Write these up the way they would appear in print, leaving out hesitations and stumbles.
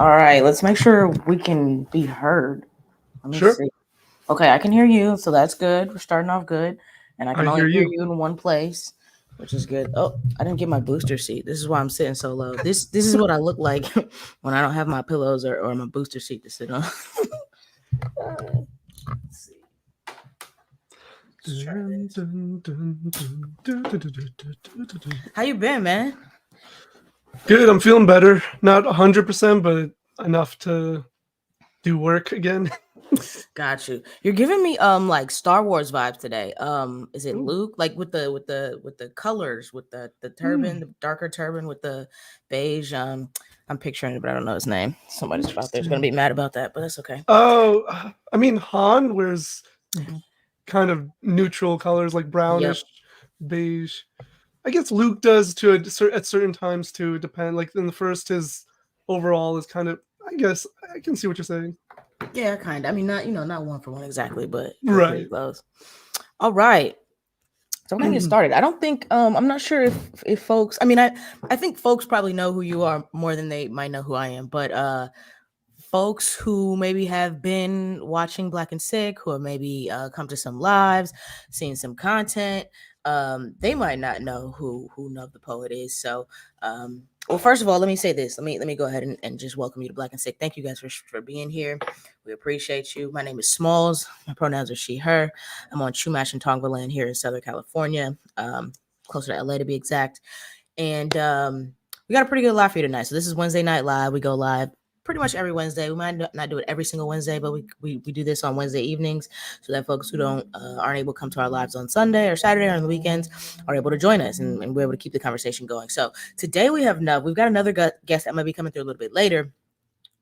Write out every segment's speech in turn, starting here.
All right, let's make sure we can be heard. Let me Sure. see. Okay, I can hear you, so that's good. We're starting off good, and I can I only hear hear you. you in one place, which is good. Oh, I didn't get my booster seat. This is why I'm sitting so low. This is what I look like when I don't have my pillows or my booster seat to sit on. Let's see. Let's try Dun, this. dun, dun, dun, dun, dun, dun, dun, dun, dun, dun. How you been, man? Good. I'm feeling better. Not 100%, but enough to do work again. Got you. You're giving me like Star Wars vibes today. Is it Ooh. Luke? Like with the colors, with the turban, Hmm. the darker turban with the beige. I'm picturing it, but I don't know his name. Somebody's out there's gonna Interesting. be mad about that, but that's okay. Oh, I mean, Han wears kind of neutral colors like Yep. brownish, beige. I guess Luke does too at certain times too. Depend. Like in the first, his overall is kind of. I guess I can see what you're saying. Yeah, kind of. I mean, not not one for one exactly, but pretty Right. close. All right. So we're gonna get started. I don't think I'm not sure if folks. I mean, I think folks probably know who you are more than they might know who I am, but folks who maybe have been watching Black and Sikh, who have maybe come to some lives, seen some content, they might not know who Nav the Poet is. So, well, first of all, let me say this. Let me go ahead and just welcome you to Black and Sikh. Thank you guys for being here. We appreciate you. My name is Smalls. My pronouns are she, her. I'm on Chumash and Tongva here in Southern California, closer to LA to be exact. And we got a pretty good live for you tonight. So this is Wednesday Night Live. We go live pretty much every Wednesday. We might not do it every single Wednesday, but we do this on Wednesday evenings so that folks who don't aren't able to come to our lives on Sunday or Saturday or on the weekends are able to join us and we're able to keep the conversation going. So today we have Nub. We've got another guest that might be coming through a little bit later,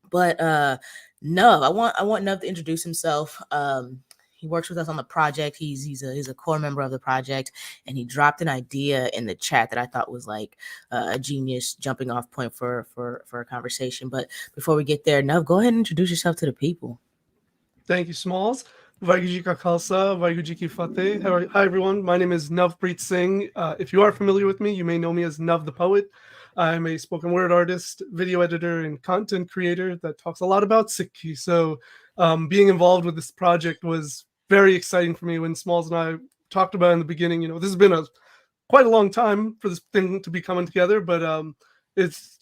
but Nub, I want Nub to introduce himself. He works with us on the project. He's a core member of the project, and he dropped an idea in the chat that I thought was like a genius jumping off point for a conversation. But before we get there, Nub, go ahead and introduce yourself to the people. Thank you, Smalls. Vaiguji Ka Khalsa, Vaiguji Ki Fateh. Hi, everyone. My name is Navpreet Singh. If you are familiar with me, you may know me as Nav the Poet. I'm a spoken word artist, video editor, and content creator that talks a lot about Sikhi. So, being involved with this project was very exciting for me when Smalls and I talked about it in the beginning. This has been a quite a long time for this thing to be coming together, but it's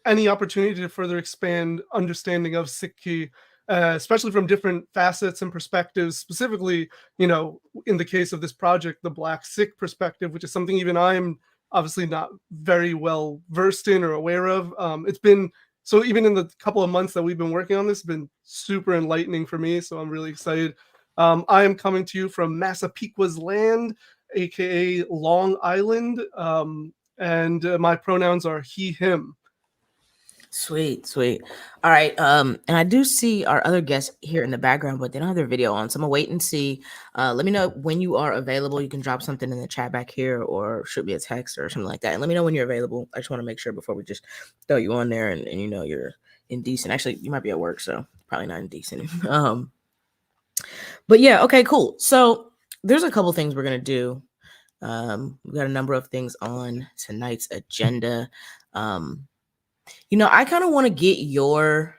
any opportunity to further expand understanding of Sikhi, especially from different facets and perspectives. Specifically, in the case of this project, the Black Sikh perspective, which is something even I'm obviously not very well versed in or aware of. It's been so even in the couple of months that we've been working on this, it's been super enlightening for me. So I'm really excited. I am coming to you from Massapequa's land, aka Long Island, and my pronouns are he, him. Sweet, sweet. All right. And I do see our other guests here in the background, but they don't have their video on. So I'm gonna wait and see. Let me know when you are available. You can drop something in the chat back here or shoot me a text or something like that. And let me know when you're available. I just want to make sure before we just throw you on there and you're indecent. Actually, you might be at work, so probably not indecent. But yeah, okay, cool. So there's a couple things we're gonna do. We've got a number of things on tonight's agenda. Um, I kind of want to get your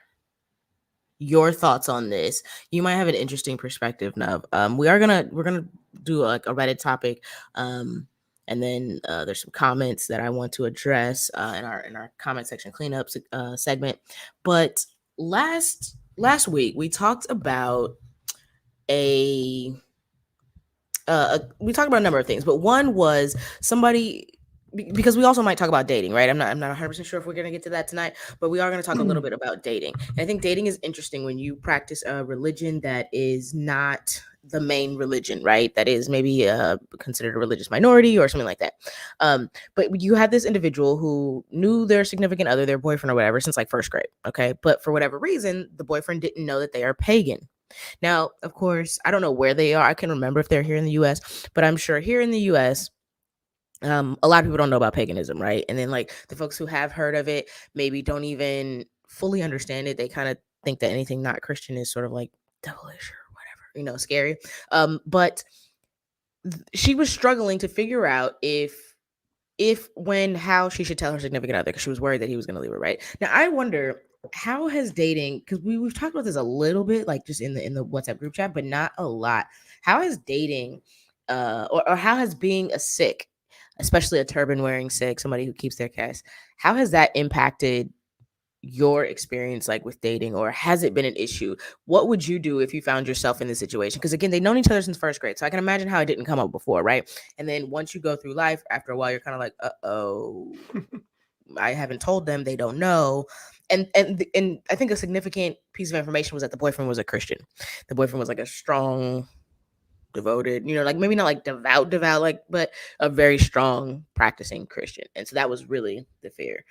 thoughts on this. You might have an interesting perspective, Nub. We're gonna do like a Reddit topic, and then there's some comments that I want to address in our comment section cleanup segment. But last week we talked about a we talked about a number of things, but one was somebody because we also might talk about dating, right? I'm not 100% sure if we're going to get to that tonight, but we are going to talk a little bit about dating. And I think dating is interesting when you practice a religion that is not the main religion, right? That is maybe considered a religious minority or something like that. But you have this individual who knew their significant other, their boyfriend or whatever, since like first grade, okay? But for whatever reason, the boyfriend didn't know that they are pagan. Now, of course, I don't know where they are. I can remember if they're here in the US, but I'm sure here in the US, a lot of people don't know about paganism, right? And then like the folks who have heard of it maybe don't even fully understand it. They kind of think that anything not Christian is sort of like devilish or whatever, scary. But she was struggling to figure out if when how she should tell her significant other because she was worried that he was going to leave her, right? Now I wonder how has dating, because we've talked about this a little bit, like just in the WhatsApp group chat, but not a lot. How has dating or how has being a Sikh, especially a turban wearing Sikh, somebody who keeps their caste, how has that impacted your experience, like with dating, or has it been an issue? What would you do if you found yourself in this situation? Because again, they've known each other since first grade, so I can imagine how it didn't come up before, right? And then once you go through life, after a while, you're kind of like, oh, I haven't told them, they don't know. And I think a significant piece of information was that the boyfriend was a Christian. The boyfriend was like a strong, devoted, like maybe not like devout, like, but a very strong practicing Christian. And so that was really the fear.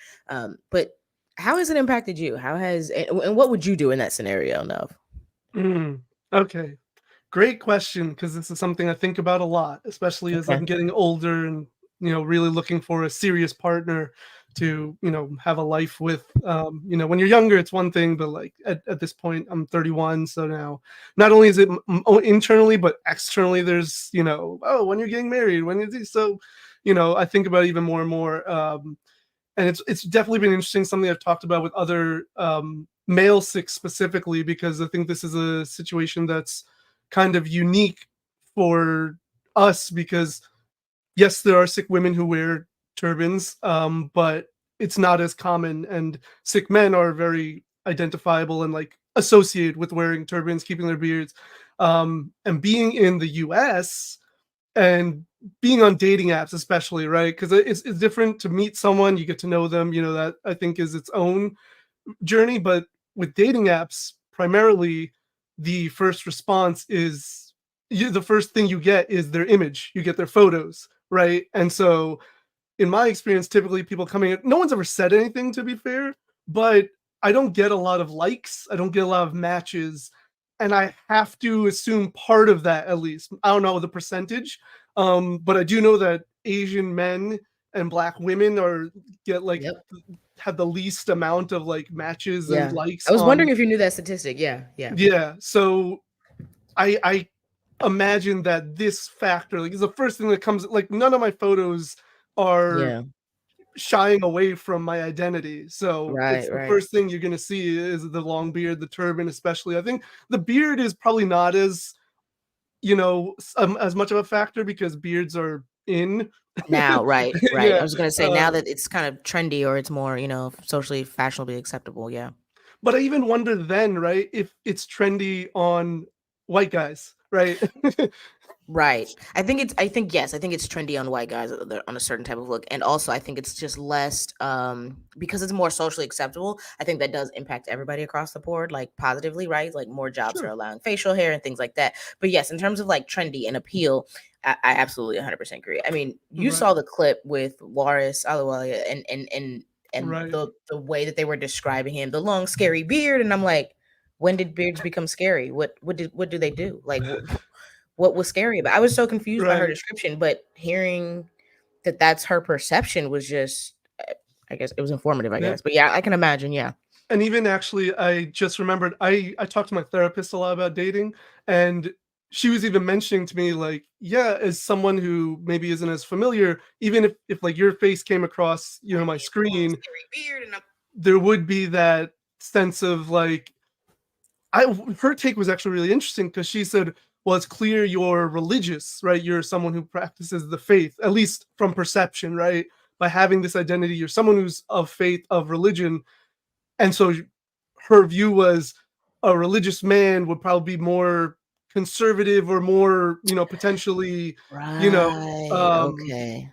But how has it impacted you? How has and what would you do in that scenario, Nov? Mm, okay. Great question, because this is something I think about a lot, especially as Okay. I'm getting older and really looking for a serious partner to have a life with. When you're younger, it's one thing, but like at this point, I'm 31, so now not only is it internally but externally, there's oh, when you're getting married, when you so I think about it even more and more. And it's definitely been interesting, something I've talked about with other male Sikhs specifically, because I think this is a situation that's kind of unique for us, because yes, there are Sikh women who wear turbans, but it's not as common, and Sikh men are very identifiable and like associated with wearing turbans, keeping their beards, and being in the US and being on dating apps especially, right? Because it's different to meet someone, you get to know them, that I think is its own journey. But with dating apps, primarily the first response is the first thing you get is their image, you get their photos, right? And so in my experience, typically people coming in, no one's ever said anything, to be fair, but I don't get a lot of likes, I don't get a lot of matches, and I have to assume part of that, at least, I don't know the percentage, but I do know that Asian men and Black women are get like Yep. have the least amount of like matches and Yeah. likes I was on. wondering if you knew that statistic. Yeah. Yeah. Yeah, so I imagine that this factor like is the first thing that comes, like none of my photos are Yeah. shying away from my identity. So it's Right. the Right. first thing you're going to see is the long beard, the turban, especially. I think the beard is probably not as, as much of a factor, because beards are in. Now, right, right. I Yeah. was gonna say now Uh, that it's kind of trendy or it's more, socially fashionably acceptable. Yeah. but I even wonder then, right, if it's trendy on white guys, right? Right. I think it's trendy on white guys on a certain type of look. And also I think it's just less because it's more socially acceptable. I think that does impact everybody across the board, like positively, right? Like more jobs are Sure. allowing facial hair and things like that. But yes, in terms of like trendy and appeal, I absolutely 100% agree. I mean, you Right. saw the clip with Waris Alawalia and Right. the way that they were describing him, the long scary beard, and I'm like, when did beards become scary? What do they do? Like what was scary about, I was so confused by her Right. description, but hearing that that's her perception was just, I guess it was informative, I Yeah. guess. But yeah, I can imagine, yeah. And even actually, I just remembered, I talked to my therapist a lot about dating, and she was even mentioning to me like, yeah, as someone who maybe isn't as familiar, even if like your face came across my He has a long screen, scary beard and I'm there would be that sense of like, I her take was actually really interesting, because she said, well, it's clear you're religious, right? You're someone who practices the faith, at least from perception, right? By having this identity, you're someone who's of faith, of religion. And so her view was a religious man would probably be more conservative, or more, potentially, you know, right, um, okay.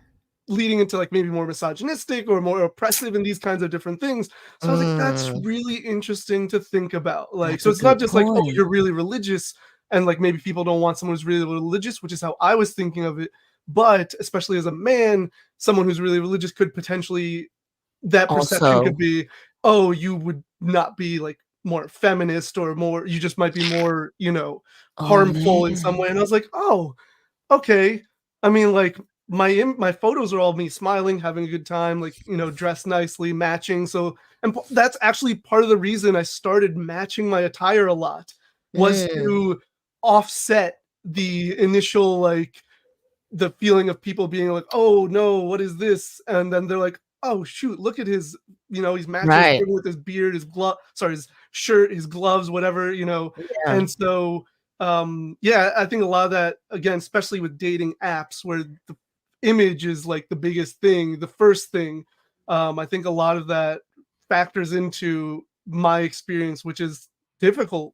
leading into like maybe more misogynistic or more oppressive and these kinds of different things. So I was like, that's Mm, really interesting to think about. Like, that's so a it's not good just like, oh, point. you're really religious, and like maybe people don't want someone who's really religious, which is how I was thinking of it. But especially as a man, someone who's really religious could potentially, that perception could Also, be, oh, you would not be like more feminist, or more, you just might be more, oh harmful in some man. way. And I was like, oh, okay. I mean, like my photos are all me smiling, having a good time, like dressed nicely, matching. So, and that's actually part of the reason I started matching my attire a lot, was Mm, to offset the initial like the feeling of people being like, oh no, what is this? And then they're like, oh shoot, look at his, he's matching his Right. turban with his beard, his glove, sorry, his shirt, his gloves, whatever. Yeah. And so, yeah, I think a lot of that, again, especially with dating apps, where the image is like the biggest thing, the first thing. I think a lot of that factors into my experience, which is difficult.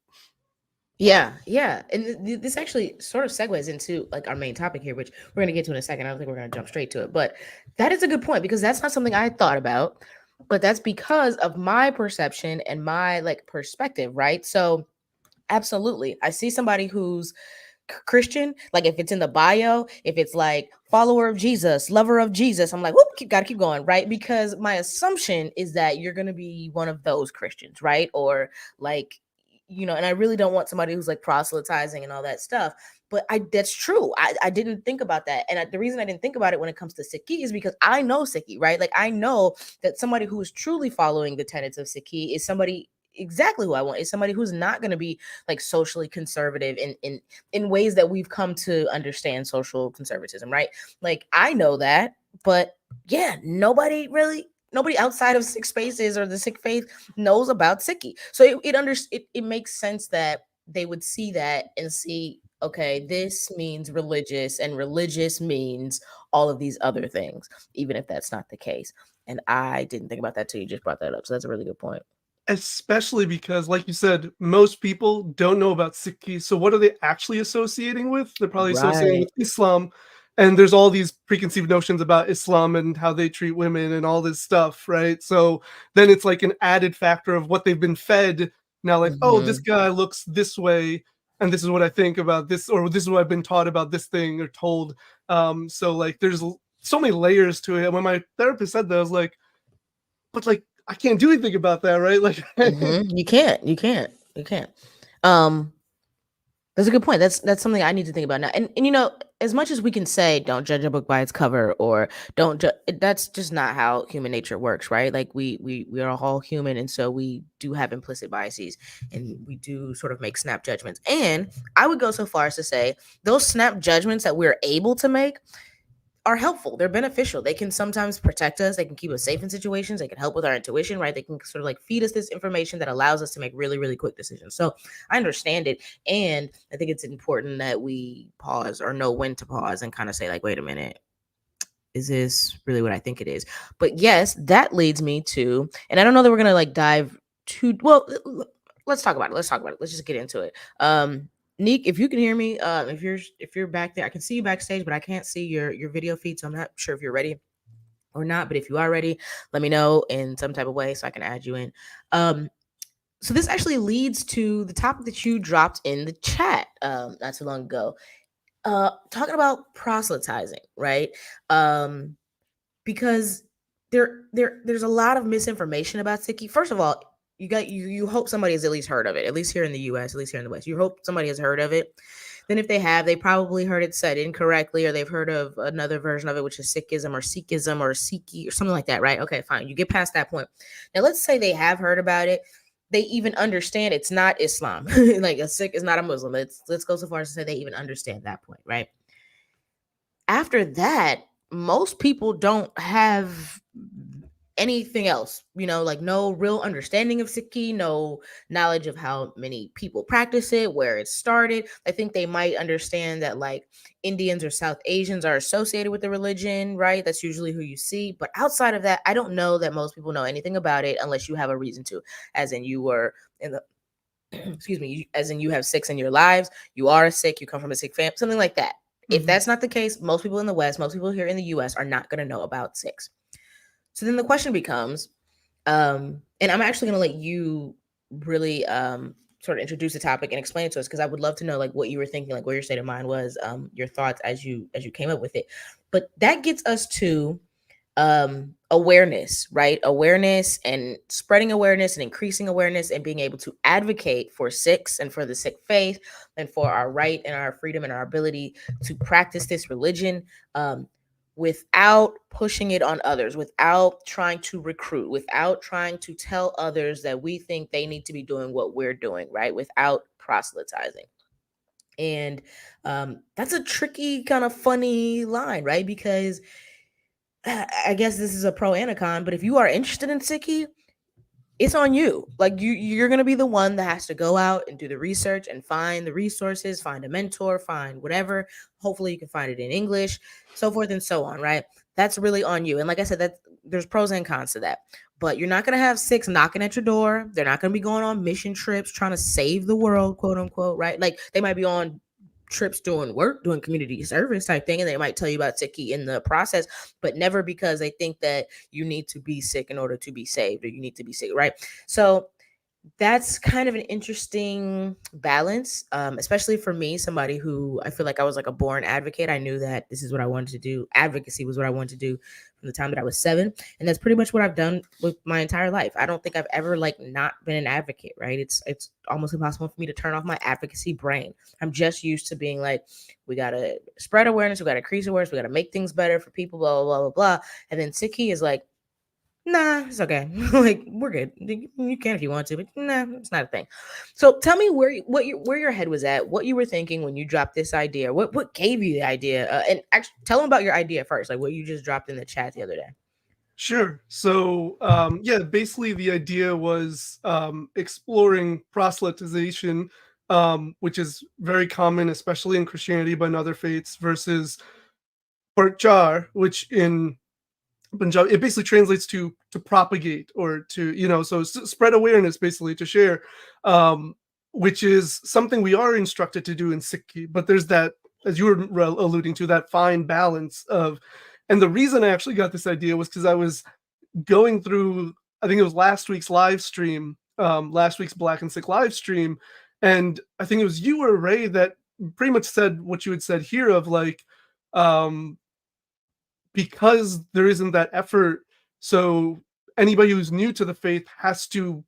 Yeah, yeah, and this actually sort of segues into like our main topic here, which we're going to get to in a second. I don't think we're going to jump straight to it, but that is a good point because that's not something I had thought about, but that's because of my perception and my like perspective, right? So, absolutely, I see somebody who's Christian, like if it's in the bio, if it's like follower of Jesus, lover of Jesus, I'm like, whoop, gotta keep going, right? Because my assumption is that you're gonna be one of those Christians, right? Or like, and I really don't want somebody who's like proselytizing and all that stuff. But that's true. I didn't think about that. And the reason I didn't think about it when it comes to Sikhi is because I know Sikhi, right? Like I know that somebody who is truly following the tenets of Sikhi is somebody exactly who I want, is somebody who's not going to be like socially conservative in ways that we've come to understand social conservatism, right? Like I know that, but yeah, nobody outside of Sikh spaces or the Sikh faith knows about Sikhi. So it makes sense that they would see that and see, okay, this means religious, and religious means all of these other things, even if that's not the case. And I didn't think about that till you just brought that up. So that's a really good point. Especially because, like you said, most people don't know about Sikhi. So what are they actually associating with? They're probably associating Right. with Islam. And there's all these preconceived notions about Islam and how they treat women and all this stuff, right? So then it's like an added factor of what they've been fed. Now, like, oh, this Hmm. guy looks this way, and this is what I think about this, or this is what I've been taught about this thing or told. So like, there's so many layers to it. And when my therapist said that, I was like, but like, I can't do anything about that, right? Like, You can't. Um, that's a good point. That's something I need to think about now. And as much as we can say, don't judge a book by its cover, or don't that's just not how human nature works, right? Like we are all human, and so we do have implicit biases, and we do sort of make snap judgments. And I would go so far as to say those snap judgments that we're able to make are helpful. They're beneficial. They can sometimes protect us. They can keep us safe in situations. They can help with our intuition, right? They can sort of like feed us this information that allows us to make really, really quick decisions. So I understand it. And I think it's important that we pause or know when to pause and kind of say, like, wait a minute, is this really what I think it is? But yes, that leads me to, and I don't know that we're going to like dive too well. Let's talk about it. Let's talk about it. Let's just get into it. Neek, if you can hear me, if you're back there, I can see you backstage, but I can't see your video feed, so I'm not sure if you're ready or not. But if you are ready, let me know in some type of way so I can add you in. Um, so this actually leads to the topic that you dropped in the chat not too long ago. Talking about proselytizing, right? Um, because there's a lot of misinformation about Sikhi. First of all, you hope somebody has at least heard of it, at least here in the US, at least here in the West. You hope somebody has heard of it. Then if they have, they probably heard it said incorrectly, or they've heard of another version of it, which is Sikhism or Sikhi or something like that, right? Okay, fine. You get past that point. Now let's say they have heard about it. They even understand it's not Islam. Like a Sikh is not a Muslim. Let's go so far as to say they even understand that point, right? After that, most people don't have anything else, like no real understanding of Sikhi, no knowledge of how many people practice it, where it started. I think they might understand that like Indians or South Asians are associated with the religion, right? That's usually who you see. But outside of that, I don't know that most people know anything about it unless you have a reason to, as in you were in the excuse me, as in you have Sikhs in your lives, you are a Sikh, you come from a Sikh family, something like that. If mhm. that's not the case, most people in the West, most people here in the US are not going to know about Sikhs. So then the question becomes, and I'm actually going to let you really sort of introduce the topic and explain it to us, because I would love to know like what you were thinking, like what your state of mind was, your thoughts as you came up with it. But that gets us to awareness, right? Awareness and spreading awareness and increasing awareness and being able to advocate for Sikhs and for the Sikh faith and for our right and our freedom and our ability to practice this religion, without pushing it on others, without trying to recruit, without trying to tell others that we think they need to be doing what we're doing, right? Without proselytizing. And that's a tricky kind of funny line, right? Because I guess this is a pro and a con, but if you are interested in Sikhi, it's on you. Like you're gonna be the one that has to go out and do the research and find the resources, find a mentor, find whatever. Hopefully you can find it in English, so forth and so on, right? That's really on you. And like I said, that there's pros and cons to that. But you're not gonna have Sikhs knocking at your door. They're not gonna be going on mission trips trying to save the world, quote unquote, right? Like they might be on trips doing work, doing community service type thing, and they might tell you about Sikhi in the process, but never because they think that you need to be Sikh in order to be saved or you need to be Sikh, right? So that's kind of an interesting balance, especially for me, somebody who I feel like I was like a born advocate. I knew that this is what I wanted to do. Advocacy was what I wanted to do from the time that I was 7, and that's pretty much what I've done with my entire life. I don't think I've ever like not been an advocate, right? It's almost impossible for me to turn off my advocacy brain. I'm just used to being like, we gotta spread awareness, we gotta increase awareness, we gotta make things better for people, blah blah blah blah blah. And then Sikhi is like, nah, it's okay. Like we're good. You can if you want to, but nah, it's not a thing. So tell me where your head was at, what you were thinking when you dropped this idea. What gave you the idea? And actually, tell them about your idea first, like what you just dropped in the chat the other day. Sure. So, yeah, basically the idea was exploring proselytization, which is very common, especially in Christianity, but in other faiths, versus parchar, which in Punjab it basically translates to propagate or to so spread awareness, basically to share, um, which is something we are instructed to do in Sikhi. But there's that, as you were alluding to, that fine balance of, and the reason I actually got this idea was because I was going through, I think it was last week's live stream, last week's Black and Sikh live stream, and I think it was you or Ray that pretty much said what you had said here of like, um, because there isn't that effort, so anybody who's new to the faith has to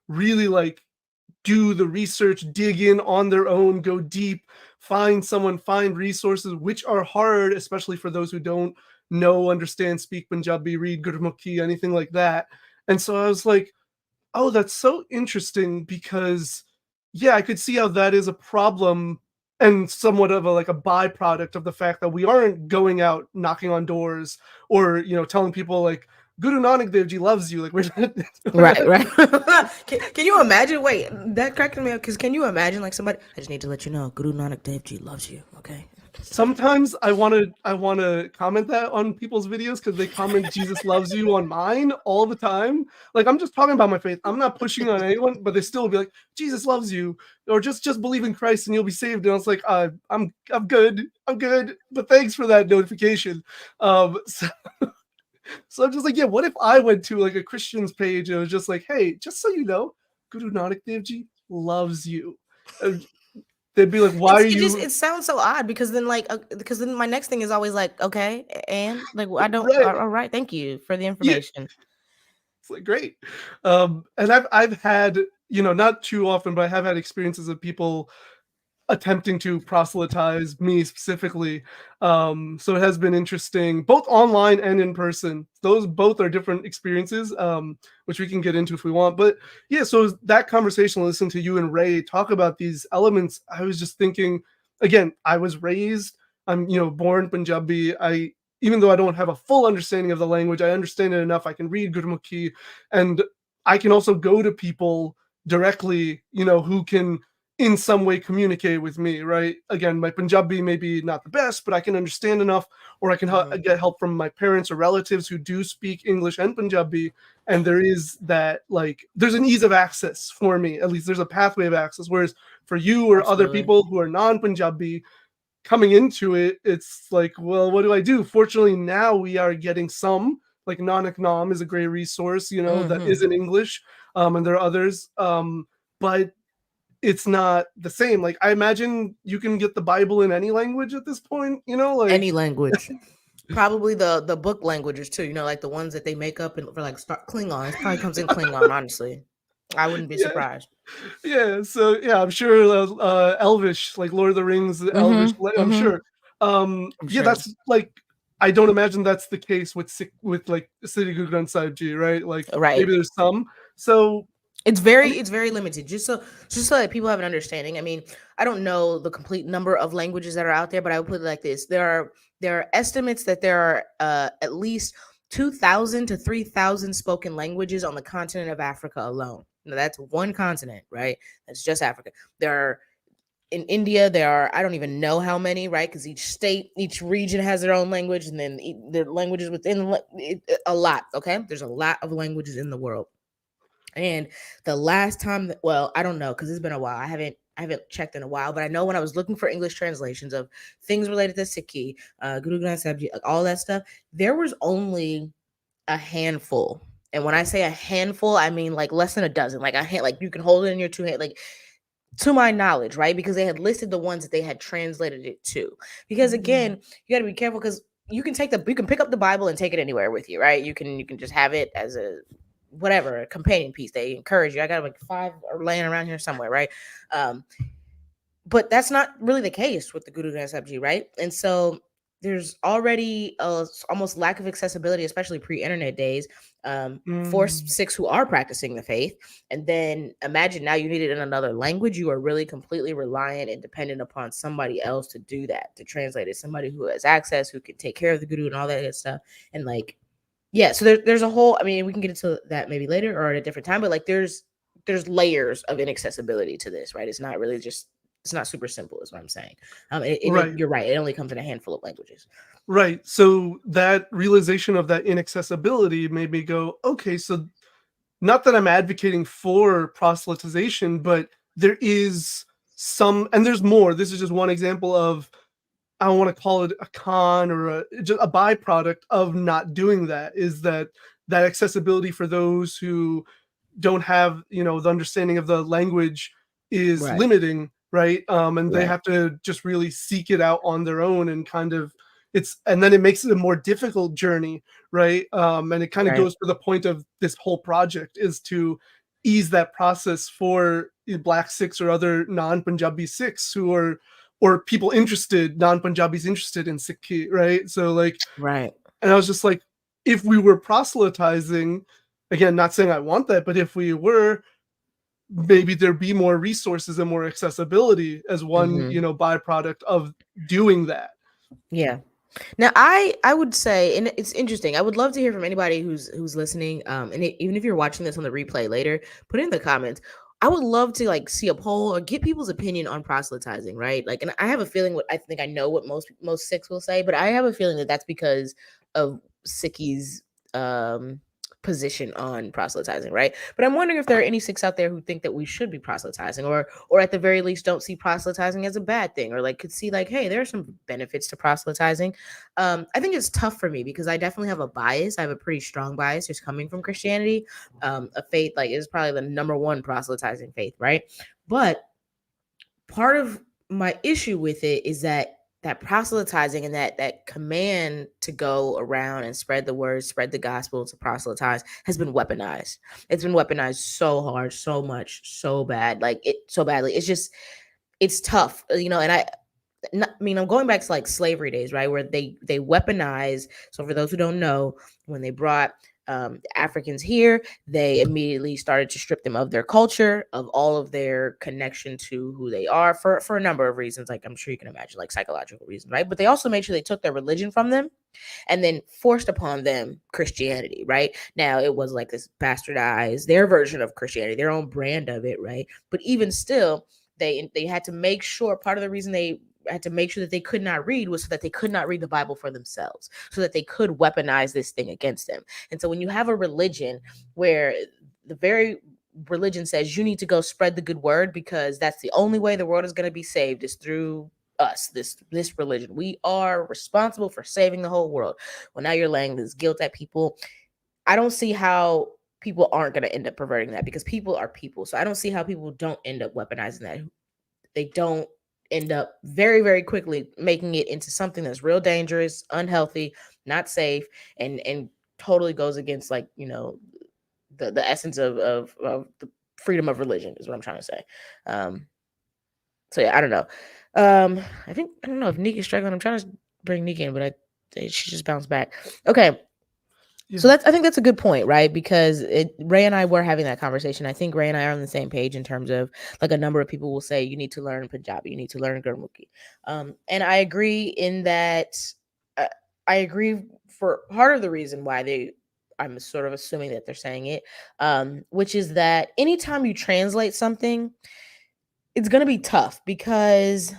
really like do the research, dig in on their own, go deep, find someone, find resources, which are hard, especially for those who don't know, understand, speak Punjabi, read Gurmukhi, anything like that. And so I was like, oh, that's so interesting because, yeah, I could see how that is a problem and somewhat of a like a byproduct of the fact that we aren't going out knocking on doors or telling people like Guru Nanak Dev Ji loves you. Like we're Right, not. right. Can you imagine? Wait, that cracked me up because can you imagine like somebody? I just need to let you know, Guru Nanak Dev Ji loves you. Okay. Sometimes I want to comment that on people's videos because they comment Jesus loves you on mine all the time. Like I'm just talking about my faith. I'm not pushing on anyone, but they still will be like Jesus loves you, or just believe in Christ and you'll be saved. And I was like, I'm good, but thanks for that notification. So, so I'm just like, yeah, what if I went to like a Christian's page and it was just like, hey, just so you know, Guru Nanak Dev Ji loves you. And they'd be like, why are It just you it sounds so odd because then like because then my next thing is always like okay and like I don't right? all right, thank you for the Yeah. information. It's like great. And I've had, not too often, but I have had experiences of people attempting to proselytize me specifically. So it has been interesting, both online and in person. Those both are different experiences, which we can get into if we want. But yeah, so that conversation, listening to you and Ray talk about these elements, I was just thinking, again, I was raised, I'm, born Punjabi. Even though I don't have a full understanding of the language, I understand it enough. I can read Gurmukhi, and I can also go to people directly, who can in some way communicate with me, right? Again, my Punjabi may be not the best, but I can understand enough, or I can Mhm. get help from my parents or relatives who do speak English and Punjabi. And there is that, like, there's an ease of access for me. At least there's a pathway of access. Whereas for you or other Absolutely. people who are non Punjabi coming into it, it's like, well, what do I do? Fortunately, now we are getting some, like Nanak Nam is a great resource, that Hmm. is in English. And there are others. But it's not the same. Like I imagine you can get the Bible in any language at this point, Any like language, probably the book languages too. You know, like the ones that they make up and for like start Klingon. It probably comes in Klingon. Honestly, I wouldn't be yeah, surprised. yeah. So yeah, I'm sure Elvish, like Lord of the Rings, Elvish. Mm-hmm. I'm Mm-hmm. sure. I'm Yeah, sure. that's like I don't imagine that's the case with like City Guru Granth Sahib Ji, right? Like Right. maybe there's some. So I think It's very limited. Just so that people have an understanding. I mean, I don't know the complete number of languages that are out there, but I would put it like this: there are estimates that there are at least 2,000 to 3,000 spoken languages on the continent of Africa alone. Now, that's one continent, right? That's just Africa. There are in India, there are, I don't even know how many, right? Because each state, each region has their own language, and then the languages within a lot. Okay, there's a lot of languages in the world. And the last time, well, I don't know because it's been a while. I haven't checked in a while, but I know when I was looking for English translations of things related to Sikhi, Guru Granth Sahib Ji, like all that stuff, there was only a handful. And when I say a handful, I mean like less than a dozen. Like a hand, like you can hold it in your two hands, like to my knowledge, right? Because they had listed the ones that they had translated it to. Because again, you got to be careful because you can pick up the Bible and take it anywhere with you, right? You can just have it as a whatever a companion piece. They encourage you. I got like 5 or laying around here somewhere, right? Um, but that's not really the case with the Guru Granth Sahib Ji, right? And so there's already a almost lack of accessibility, especially pre-internet days, for Sikhs who are practicing the faith. And then imagine now you need it in another language. You are really completely reliant and dependent upon somebody else to do that, to translate it. Somebody who has access, who can take care of the Guru and all that good stuff. And like, yeah, so there's a whole. I mean, we can get into that maybe later or at a different time. But like, there's layers of inaccessibility to this, right? It's not really just it's not super simple, is what I'm saying. Right. You're right. It only comes in a handful of languages. Right. So that realization of that inaccessibility made me go, okay, so not that I'm advocating for proselytization, but there is some, and there's more. This is just one example of, I don't want to call it a con or just a byproduct of not doing that, is that accessibility for those who don't have, the understanding of the language is Right. limiting, right? And they Right. have to just really seek it out on their own, and kind of, and then it makes it a more difficult journey, right? And it kind of Right. goes to the point of this whole project, is to ease that process for Black Sikhs or other non-Punjabi Sikhs who are, or people interested, non-Punjabis interested in Sikhi, right? So like, Right. and I was just like, if we were proselytizing, again, not saying I want that, but if we were, maybe there'd be more resources and more accessibility as one, Hmm. byproduct of doing that. Yeah. Now, I would say, and it's interesting. I would love to hear from anybody who's listening. And even if you're watching this on the replay later, put it in the comments. I would love to like see a poll or get people's opinion on proselytizing, right? Like, and I have a feeling what I think I know what most Sikhs will say, but I have a feeling that that's because of Sikhi's um position on proselytizing, right? But I'm wondering if there are any Sikhs out there who think that we should be proselytizing, or at the very least don't see proselytizing as a bad thing, or like could see like, hey, there are some benefits to proselytizing. I think it's tough for me because I definitely have a bias. I have a pretty strong bias just coming from Christianity. A faith like is probably the number one proselytizing faith, right? But part of my issue with it is that proselytizing and that command to go around and spread the word, spread the gospel, to proselytize has been weaponized. It's been weaponized so hard, so much, so bad, like it so badly. It's just it's tough, and I mean, I'm going back to like slavery days, right, where they weaponize. So for those who don't know, when they brought Africans here, they immediately started to strip them of their culture, of all of their connection to who they are, for a number of reasons, like I'm sure you can imagine, like psychological reasons, right? But they also made sure they took their religion from them and then forced upon them Christianity, right? Now it was like this bastardized their version of Christianity, their own brand of it, right? But even still, they had to make sure, part of the reason they had to make sure that they could not read was so that they could not read the Bible for themselves, so that they could weaponize this thing against them. And so when you have a religion where the very religion says you need to go spread the good word because that's the only way the world is going to be saved is through us, this religion, we are responsible for saving the whole world. Well, now you're laying this guilt at people. I don't see how people aren't going to end up perverting that, because people are people. So I don't see how people don't end up weaponizing that. They don't end up very, very quickly making it into something that's real dangerous, unhealthy, not safe, and totally goes against, like, the essence of the freedom of religion is what I'm trying to say. So yeah, I don't know. I don't know if Nick is struggling. I'm trying to bring Nick in, but she just bounced back. Okay. Yeah. So I think that's a good point, right? Because Ray and I were having that conversation. I think Ray and I are on the same page in terms of, like, a number of people will say you need to learn Punjabi, you need to learn Gurmukhi, and I agree in that. Uh, I agree for part of the reason why I'm sort of assuming that they're saying it, which is that anytime you translate something, it's going to be tough because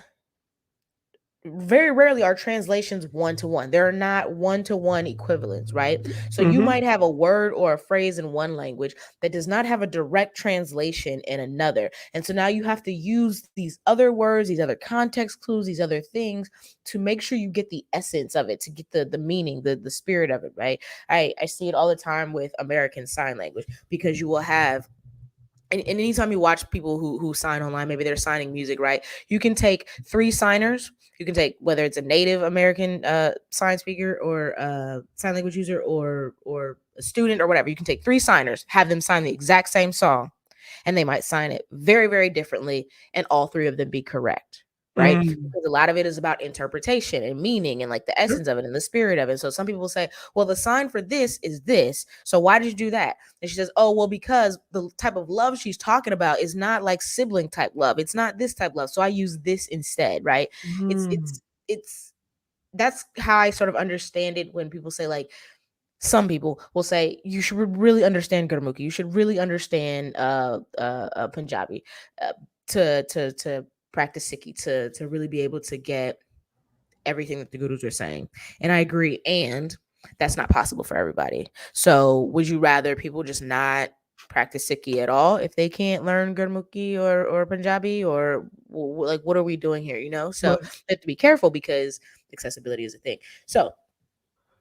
very rarely are translations one to one. They're not one to one equivalents, right? So you Mm-hmm. might have a word or a phrase in one language that does not have a direct translation in another. And so now you have to use these other words, these other context clues, these other things to make sure you get the essence of it, to get the meaning, the spirit of it, right? I see it all the time with American Sign Language because you will have and anytime you watch people who sign online, maybe they're signing music, right? You can take three signers. You can take whether it's a Native American sign speaker or sign language user or a student or whatever. You can take three signers, have them sign the exact same song, and they might sign it very, very differently, and all three of them be correct, right? Mm. Because a lot of it is about interpretation and meaning and like the Sure. essence of it and the spirit of it. So some people will say, well, the sign for this is this. So why did you do that? And she says, oh, well, because the type of love she's talking about is not like sibling type love. It's not this type of love. So I use this instead, right? It's, Mm. it's, it's, that's how I sort of understand it when people say like, some people will say you should really understand Gurmukhi. You should really understand Punjabi uh, to practice Sikhi to really be able to get everything that the gurus are saying. And I agree. And that's not possible for everybody. So would you rather people just not practice Sikhi at all if they can't learn Gurmukhi or Punjabi or like what are we doing here? You know, so Right. they have to be careful because accessibility is a thing. So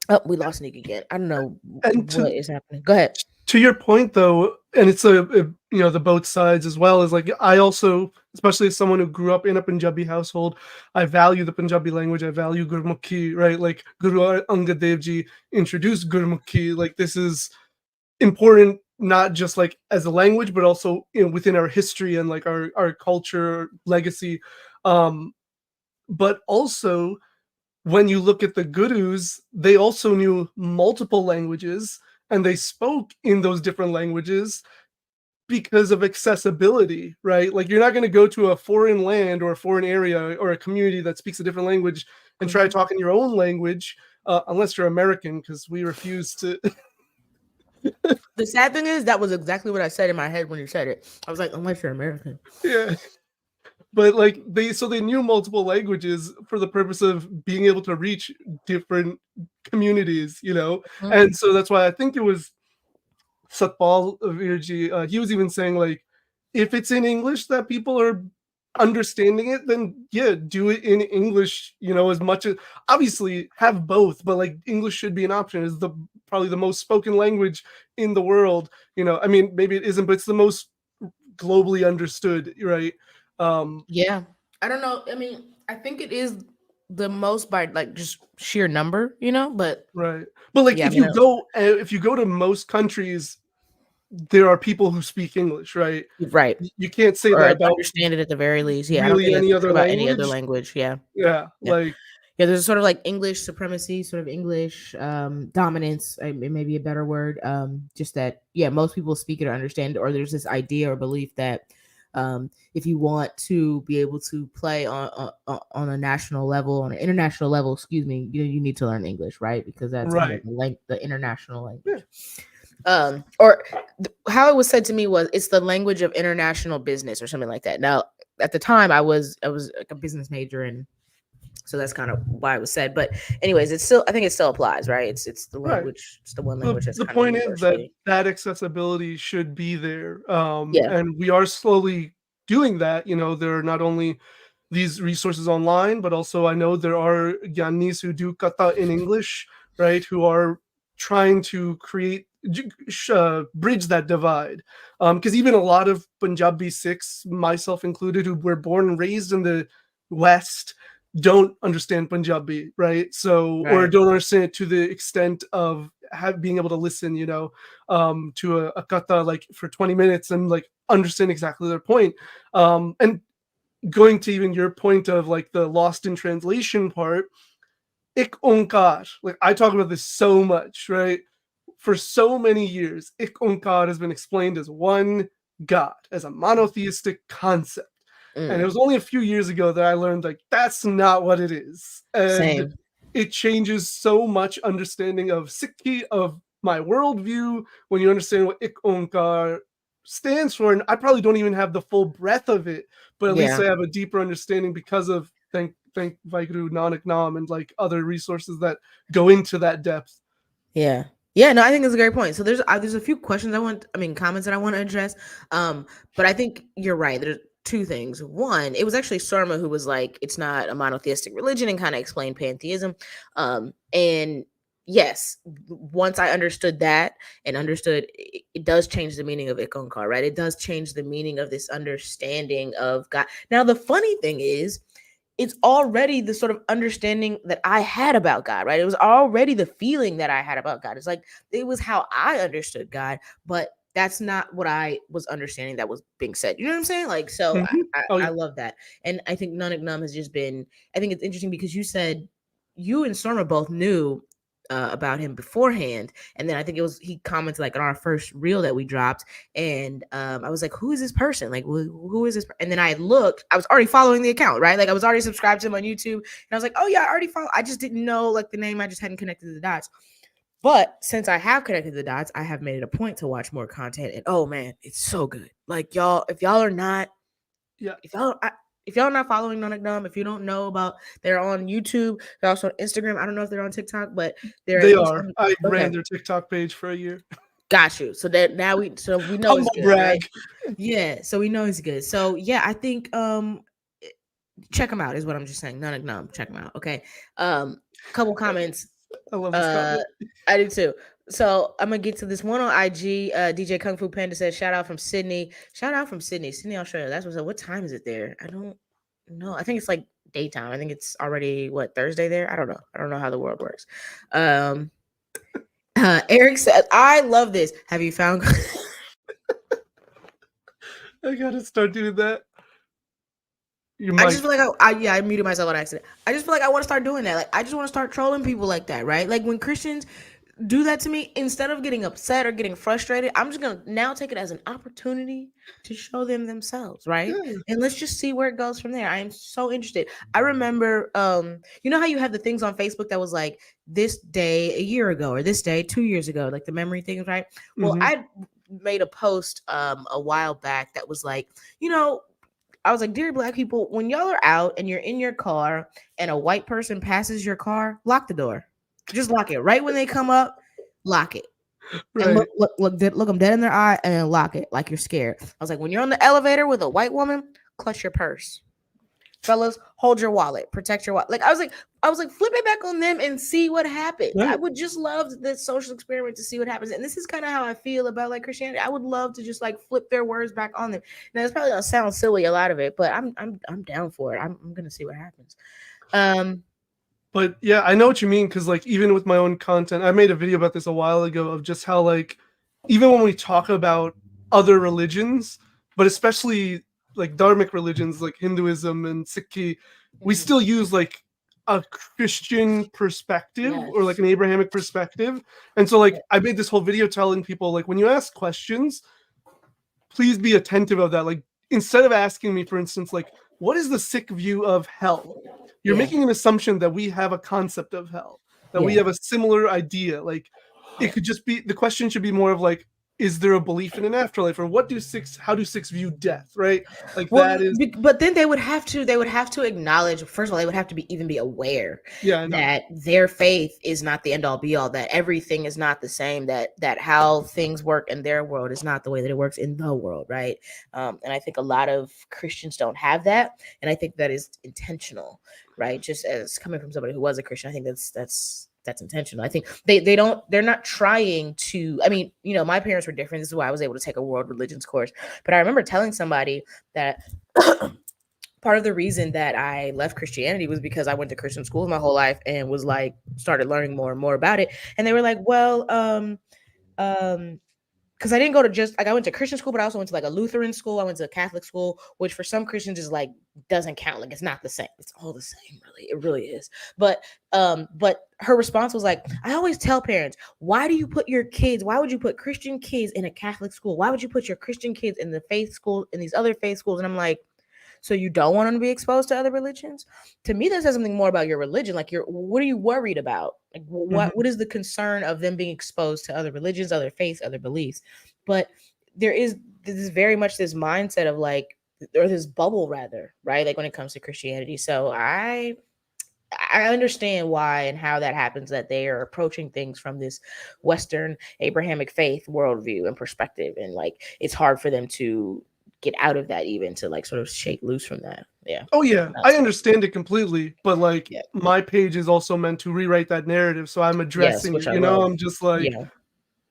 oh, we lost Nick again. I don't know And what is happening. Go ahead. to your point though, and it's a the both sides as well, is like I also, especially as someone who grew up in a Punjabi household, I value the Punjabi language. I value Gurmukhi, right? Like Guru Angad Dev Ji introduced Gurmukhi. Like this is important, not just like as a language, but also within our history and like our culture legacy. Um, but also when you look at the gurus, they also knew multiple languages and they spoke in those different languages because of accessibility, right? Like you're not going to go to a foreign land or a foreign area or a community that speaks a different language and try Mhm. talking your own language, unless you're American, because we refuse to. The sad thing is that was exactly what I said in my head when you said it. I was like, unless you're American. Yeah. But like they knew multiple languages for the purpose of being able to reach different communities, Mhm. and so that's why I think it was Satpal Virji, he was even saying like, if it's in English that people are understanding it, then yeah, do it in English. As much as obviously have both, but like English should be an option. It's the probably the most spoken language in the world. I mean, maybe it isn't, but it's the most globally understood, right? Um, Yeah. I don't know. I mean, I think it is the most by like just sheer number, but right. But like yeah, I mean, if you go to most countries, there are people who speak English, right? right. You can't say Or that about understand it at the very least. Yeah, I don't really think that's any true other about any other language. language. Yeah. Yeah, Yeah. like Yeah, there's a sort of like English supremacy, sort of English dominance. It may be a better word. Just that, yeah, most people speak it or understand it, or there's this idea or belief that if you want to be able to play on a national level, on an international level, excuse me, you need to learn English, right? Because that's kind of right. the international language. Yeah, Or how it was said to me was it's the language of international business or something like that. Now, at the time, I was like a business major and so that's kind of why it was said. But anyways, I think it still applies, right? It's the right. language, it's the one the language that's the kind of point is that universally. that accessibility should be there, Yeah. and we are slowly doing that. There are not only these resources online, but also I know there are gyanis who do kata in English, right, who are trying to create bridge that divide, because even a lot of Punjabi Sikhs, myself included, who were born and raised in the West, don't understand Punjabi, right? So, or Right. don't understand it to the extent of being able to listen, to a kata like for 20 minutes and like understand exactly their point. And going to even your point of like the lost in translation part, ik onkar, like I talk about this so much, right? For so many years, ik onkar has been explained as one God, as a monotheistic concept. And it Mm, was only a few years ago that I learned like that's not what it is. And same. it changes so much understanding of Sikhi, of my worldview, when you understand what Ik Onkar stands for. And I probably don't even have the full breadth of it, but at least Yeah. I have a deeper understanding because of thank Vaheguru Nanak Nam and like other resources that go into that depth. Yeah. Yeah, no, I think it's a great point. So there's a few questions comments that I want to address. But I think you're right. There's two things. One, it was actually Soorma who was like, it's not a monotheistic religion and kind of explained pantheism. And yes, once I understood that and understood it does change the meaning of Ikonkar, right? It does change the meaning of this understanding of God. Now, the funny thing is, it's already the sort of understanding that I had about God, right? It was already the feeling that I had about God. It's like it was how I understood God, but that's not what I was understanding that was being said. You know what I'm saying? Like, so Mm-hmm. Oh I yeah, love that. And I think Nanak Nam has just been, I think it's interesting because you said you and Storma both knew about him beforehand. And then I think it was, he commented like on our first reel that we dropped. And I was like, who is this person? Like, who is this? And then I looked, I was already following the account, right? Like I was already subscribed to him on YouTube. And I was like, oh yeah, I already follow. I just didn't know like the name. I just hadn't connected the dots. But since I have connected the dots, I have made it a point to watch more content. And oh man, it's so good. Like y'all, if y'all are not, yeah. if y'all, if y'all not following Nanak Nam, if you don't know about, they're on YouTube, they're also on Instagram. I don't know if they're on TikTok, but they're at They least are. on. I Okay, ran their TikTok page for a year. got you. So that now we know it's Humble good, right? brag. Yeah, so we know it's good. So yeah, I think check them out is what I'm just saying. Nanak Nam, check them out. Okay. Couple comments. I love this Uh, comment. I do too. So I'm gonna get to this one on IG. DJ Kung Fu Panda says, "Shout out from Sydney. Shout out from Sydney, Sydney, Australia." That's what's up. What time is it there? I don't know. I think it's like daytime. I think it's already what, Thursday there. I don't know. I don't know how the world works. Um, Eric said, "I love this. Have you found?" I gotta start doing that. Your I just mic. feel like I muted myself on accident. I just feel like I want to start doing that. Like I just want to start trolling people like that, right? Like when Christians do that to me, instead of getting upset or getting frustrated, I'm just gonna now take it as an opportunity to show them themselves, right? Yeah. And let's just see where it goes from there. I am so interested. I remember, you know how you have the things on Facebook that was like this day a year ago or this day 2 years ago, like the memory things, right? Well, Mm-hmm. I made a post a while back that was like, you know, I was like, dear black people, when y'all are out and you're in your car and a white person passes your car, lock the door. Just lock it. Right when they come up, lock it. And Right. look them dead in their eye and then lock it like you're scared. I was like, when you're on the elevator with a white woman, clutch your purse. Fellas, hold your wallet, protect your wallet. Like I was like, flip it back on them and see what happens. I Right. would just love this social experiment to see what happens. And this is kind of how I feel about like Christianity. I would love to just like flip their words back on them. Now it's probably gonna sound silly, a lot of it, but I'm down for it. I'm gonna see what happens. Um, But yeah, I know what you mean because like even with my own content, I made a video about this a while ago of just how like even when we talk about other religions, but especially like dharmic religions like Hinduism and Sikhi, we mhm. still use like a Christian perspective or like Yes. an Abrahamic perspective. And so Yeah. like I made this whole video telling people like when you ask questions, please be attentive of that. Like instead of asking me, for instance, like what is the Sikh view of hell? You're Yeah. making an assumption that we have a concept of hell, that we Yeah. have a similar idea. Like it could just be the question should be more of like, is there a belief in an afterlife, or what do Sikhs? How do Sikhs view death? Right? Like that Well, is but then they would have to acknowledge, first of all, they would have to be even be aware yeah, I know. that their faith is not the end all be all, that everything is not the same, that how things work in their world is not the way that it works in the world, right? And I think a lot of Christians don't have that, and I think that is intentional, right? Just as coming from somebody who was a Christian, I think that's intentional. I think they're not trying to, I mean, you know, my parents were different. This is why I was able to take a world religions course. But I remember telling somebody that part of the reason that I left Christianity was because I went to Christian schools my whole life and was like started learning more and more about it. And they were like, well, um, because I didn't go to just like I went to Christian school, but I also went to like a Lutheran school. I went to a Catholic school, which for some Christians is like doesn't count. Like it's not the same. It's all the same, really. It really is. But her response was like, I always tell parents, why do you put your kids? Why would you put Christian kids in a Catholic school? Why would you put your Christian kids in the faith school in these other faith schools? And I'm like, so you don't want them to be exposed to other religions. To me, that says something more about your religion. Like, what are you worried about? Like, what Mhm. is the concern of them being exposed to other religions, other faiths, other beliefs? But there is this very much this mindset of like, or this bubble rather, right? Like when it comes to Christianity. So I understand why and how that happens, that they are approaching things from this Western Abrahamic faith worldview and perspective. And like, it's hard for them to get out of that, even to like sort of shake loose from that. Yeah. Oh yeah, I That's fair. understand it completely, but like Yeah. my page is also meant to rewrite that narrative, so I'm Yes. addressing Which it. I You know, love. I'm just like, Yeah.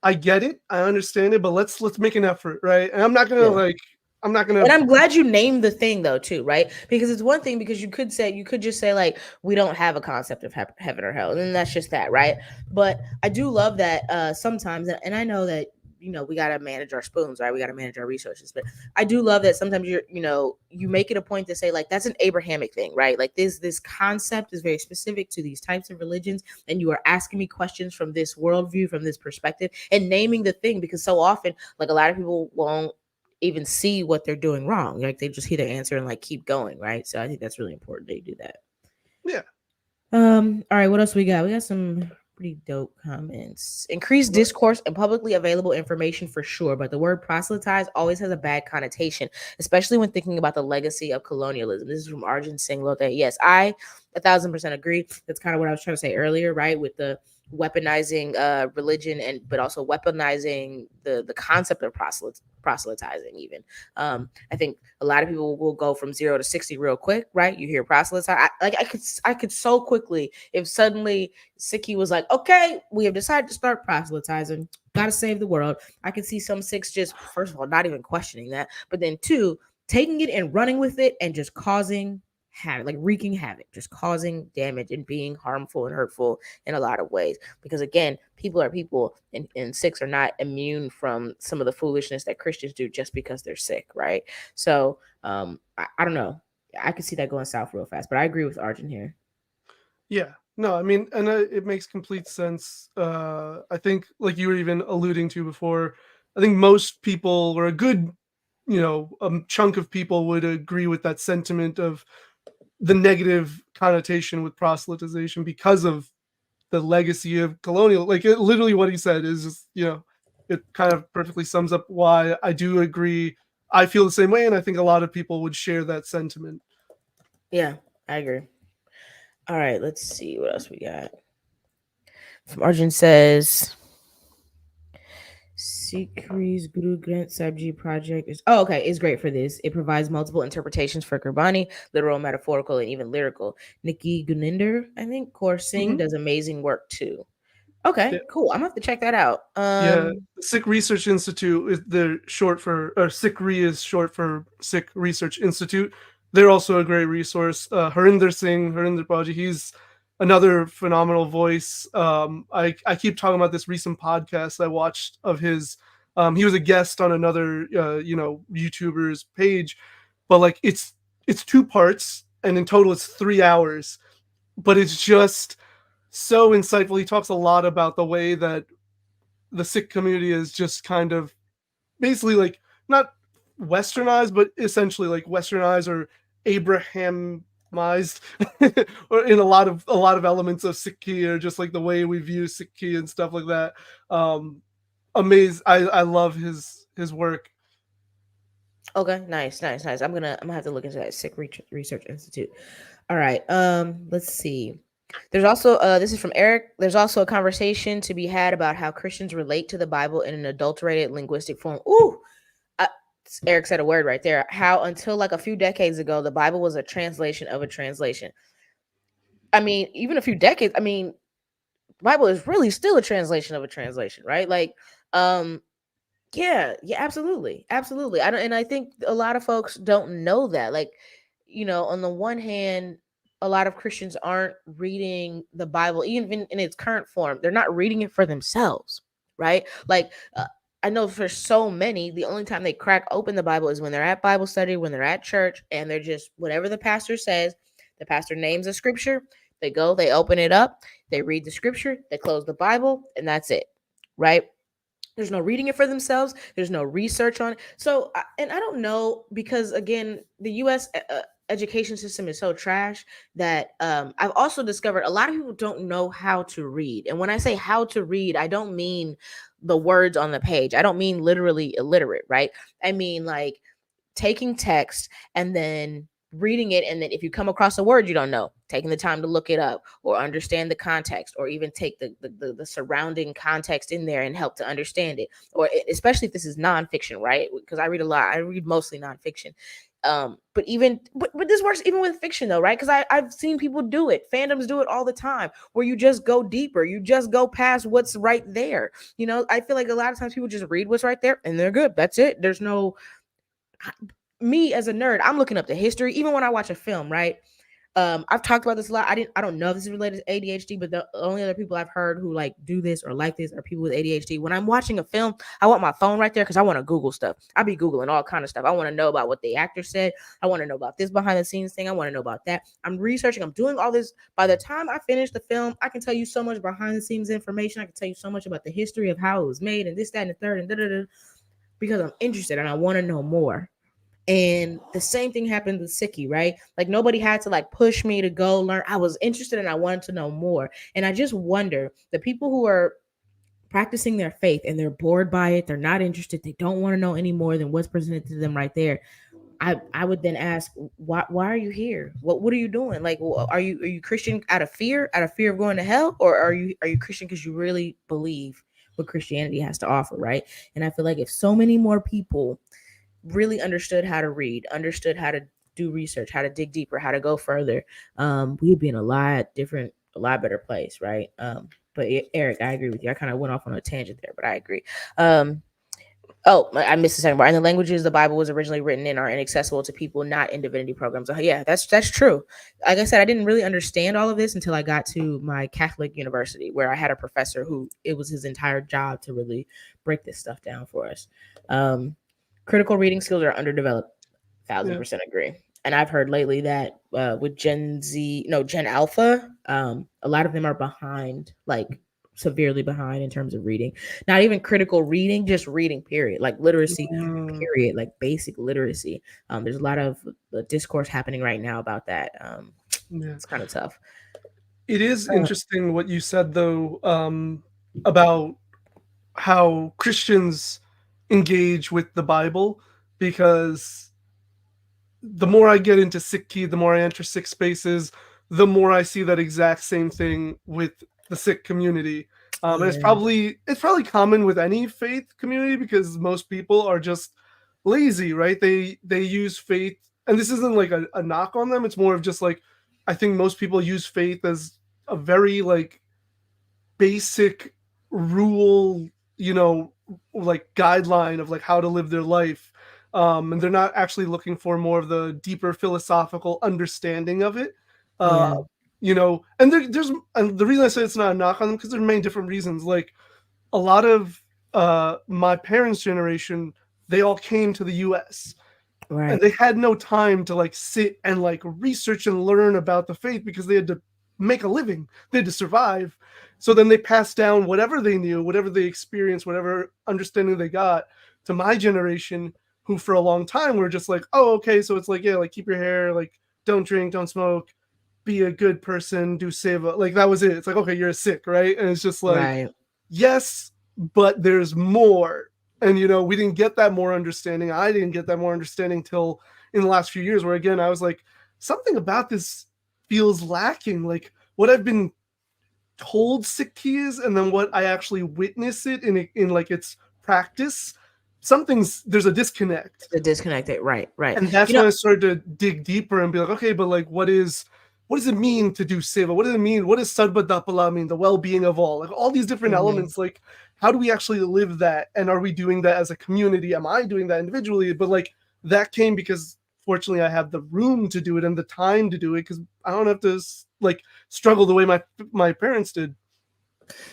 I get it, I understand it, but let's make an effort, right? And I'm not gonna Yeah. like, I'm not gonna. And I'm glad you named the thing though too, right? Because it's one thing, because you could just say like, we don't have a concept of heaven or hell, and then that's just that, right? But I do love that sometimes, and I know that we got to manage our spoons, right? We got to manage our resources, but I do love that sometimes you make it a point to say like, that's an Abrahamic thing, right? Like this concept is very specific to these types of religions, and you are asking me questions from this worldview, from this perspective, and naming the thing, because so often, like, a lot of people won't even see what they're doing wrong. Like, they just hear the answer and like keep going, right? So I think that's really important that you do that. Yeah, All right, what else we got? We got some pretty dope comments. Increased right. discourse and publicly available information for sure, but the word proselytize always has a bad connotation, especially when thinking about the legacy of colonialism. This is from Arjun Singh Lote. Yes, I 1,000% agree. That's kind of what I was trying to say earlier, right? With the weaponizing religion, and but also weaponizing the concept of proselytizing even. I think a lot of people will go from 0 to 60 real quick, right? You hear proselytize. I could so quickly, if suddenly Sikhi was like, okay, we have decided to start proselytizing, gotta save the world. I could see some Sikhs just, first of all, not even questioning that, but then two, taking it and running with it and just causing havoc, like wreaking havoc, just causing damage and being harmful and hurtful in a lot of ways. Because again, people are people, and Sikhs are not immune from some of the foolishness that Christians do just because they're Sikh, right? So I don't know. I could see that going south real fast, but I agree with Arjun here. Yeah, no, I mean, and it makes complete sense. I think, like you were even alluding to before, I think most people, or a good, chunk of people, would agree with that sentiment of the negative connotation with proselytization because of the legacy of colonial. Like, literally, what he said is just, it kind of perfectly sums up why I do agree. I feel the same way, and I think a lot of people would share that sentiment. Yeah, I agree. All right, let's see what else we got. From Arjun says, Sikri's Guru Granth Sahib Ji project is is great for this. It provides multiple interpretations for Gurbani, literal, metaphorical, and even lyrical. Nikki Guninder, I think, Kaur Singh Hmm. does amazing work too. Okay, cool. I'm gonna have to check that out. Yeah, the Sikh Research Institute is the short for, or Sikh Re is short for Sikh Research Institute. They're also a great resource. Harinder Baji, he's another phenomenal voice. I keep talking about this recent podcast I watched of his. He was a guest on another YouTuber's page, but like it's two parts, and in total it's 3 hours. But it's just so insightful. He talks a lot about the way that the Sikh community is just kind of basically like not westernized, but essentially like westernized or Abrahamized, or in a lot of elements of Sikhi, or just like the way we view Sikhi and stuff like that. Um, amazed. I love his work. okay, nice, nice, nice. I'm gonna have to look into that Sikh Research Institute. All right. Let's see. There's also this is from Eric. There's also a conversation to be had about how Christians relate to the Bible in an adulterated linguistic form. Ooh, uh, Eric said a word right there. How until like a few decades ago, the Bible was a translation of a translation. I mean, even a few decades. I mean, the Bible is really still a translation of a translation, right? Like, um, yeah, yeah, absolutely. Absolutely. I don't and I think a lot of folks don't know that. Like, on the one hand, a lot of Christians aren't reading the Bible even in its current form. They're not reading it for themselves, right? Like, I know for so many, the only time they crack open the Bible is when they're at Bible study, when they're at church, and they're just whatever the pastor says, the pastor names a scripture, they go, they open it up, they read the scripture, they close the Bible, and that's it. Right? There's no reading it for themselves. There's no research on it. So, and I don't know, because again, the U.S. Education system is so trash that I've also discovered a lot of people don't know how to read. And when I say how to read, I don't mean the words on the page. I don't mean literally illiterate, right? I mean like taking text and then reading it, and then if you come across a word you don't know, taking the time to look it up or understand the context, or even take the surrounding context in there and help to understand it, or especially if this is nonfiction, right? Because I read a lot, I read mostly nonfiction. But this works even with fiction though, right? Because I've seen people do it, fandoms do it all the time, where you just go deeper, you just go past what's right there. I feel like a lot of times people just read what's right there and they're good, that's it. There's no, me as a nerd, I'm looking up the history. Even when I watch a film, right? I've talked about this a lot. I don't know if this is related to ADHD, but the only other people I've heard who like do this or like this are people with ADHD. When I'm watching a film, I want my phone right there because I want to Google stuff. I be Googling all kind of stuff. I want to know about what the actor said. I want to know about this behind the scenes thing. I want to know about that. I'm researching. I'm doing all this. By the time I finish the film, I can tell you so much behind the scenes information. I can tell you so much about the history of how it was made and this, that, and the third, and da da da, because I'm interested and I want to know more. And the same thing happened with Sikhi, right? Like nobody had to like push me to go learn. I was interested and I wanted to know more. And I just wonder, the people who are practicing their faith and they're bored by it, they're not interested, they don't want to know any more than what's presented to them right there. I would then ask, why are you here? What are you doing? Like, are you Christian out of fear of going to hell, or are you Christian because you really believe what Christianity has to offer, right? And I feel like if so many more people really understood how to read, understood how to do research, how to dig deeper, how to go further, we'd be in a lot better place, right? But Eric, I agree with you. I kind of went off on a tangent there, but I agree. Um, Oh, I missed the second part. And the languages the Bible was originally written in are inaccessible to people not in divinity programs. Yeah, that's true. Like I said, I didn't really understand all of this until I got to my Catholic university, where I had a professor who it was his entire job to really break this stuff down for us. Um, Critical reading skills are underdeveloped. Thousand Yeah. percent agree. And I've heard lately that with Gen Z, no, Gen Alpha, a lot of them are behind, like severely behind in terms of reading. Not even critical reading, just reading, period. Like literacy, Mm, period. Like basic literacy. There's a lot of discourse happening right now about that. yeah. It's kind of tough. It is Uh, interesting what you said though, about how Christians engage with the Bible, because the more I get into Sikhi, the more I enter Sikh spaces, the more I see that exact same thing with the Sikh community. And it's yeah, probably common with any faith community, because most people are just lazy, right? They use faith, and this isn't like a knock on them. It's more of just like, I think most people use faith as a very like basic rule, you know, like guideline of like how to live their life. And they're not actually looking for more of the deeper philosophical understanding of it. uh yeah, and and the reason I say it's not a knock on them, because there are many different reasons. Like a lot of my parents' generation, they all came to the US, and right, they had no time to like sit and like research and learn about the faith, because they had to make a living, they had to survive. So then they passed down whatever they knew, whatever they experienced, whatever understanding they got, to my generation, who for a long time were just like, oh, okay, so it's like, yeah, like keep your hair, like don't drink, don't smoke, be a good person, do seva, like that was it. It's like, okay, you're a Sikh, right? And it's just like, right. yes, but there's more. And we didn't get that more understanding. I didn't get that more understanding till in the last few years, where again I was like, something about this feels lacking. Like what I've been told Sikhi is, and then what I actually witness it in like its practice, there's a disconnect. The disconnected, right, right. And that's You know, when I started to dig deeper and be like, okay, but like what does it mean to do seva? What does it mean? What does Sarba Dapala mean? The well-being of all, like all these different mhm. elements. Like, how do we actually live that? And are we doing that as a community? Am I doing that individually? But like that came because fortunately I have the room to do it and the time to do it, because I don't have to like struggle the way my parents did.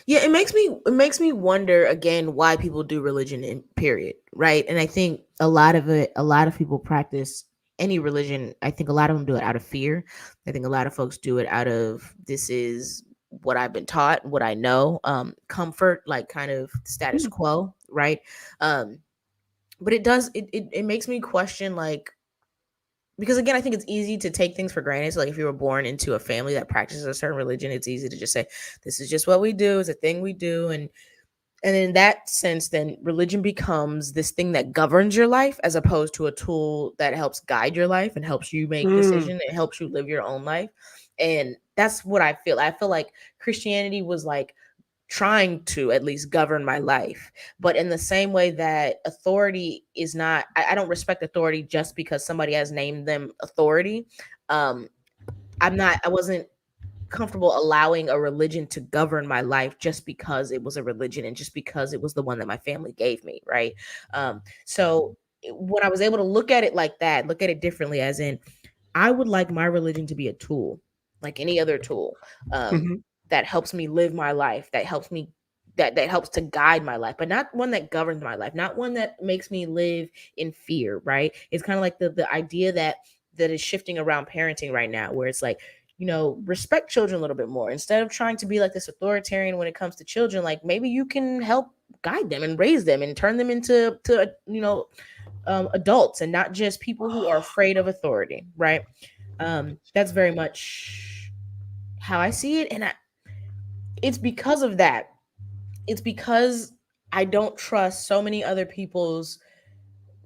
Yeah, it makes me wonder again why people do religion in period, right? And I think a lot of people practice any religion. I think a lot of them do it out of fear. I think a lot of folks do it out of, this is what I've been taught, what I know, comfort, like kind of status Hmm. quo. right? um but it does it makes me question, like, because again, I think it's easy to take things for granted. So like if you were born into a family that practices a certain religion, it's easy to just say this is just what we do, it's a thing we do. And in that sense, then religion becomes this thing that governs your life as opposed to a tool that helps guide your life and helps you make Mm, decisions. It helps you live your own life. And that's what I feel like Christianity was like trying to at least govern my life. But in the same way that authority is not, I don't respect authority just because somebody has named them authority. um I wasn't comfortable allowing a religion to govern my life just because it was a religion and just because it was the one that my family gave me, right? So when I was able to look at it like that, look at it differently, as in I would like my religion to be a tool, like any other tool, um, mhm. that helps me live my life, that helps me, that helps to guide my life, but not one that governs my life, not one that makes me live in fear, right? It's kind of like the idea that is shifting around parenting right now, where it's like, respect children a little bit more instead of trying to be like this authoritarian when it comes to children. Like maybe you can help guide them and raise them and turn them into adults and not just people who are afraid of authority, right? That's very much how I see it. And it's because of that. It's because I don't trust so many other people's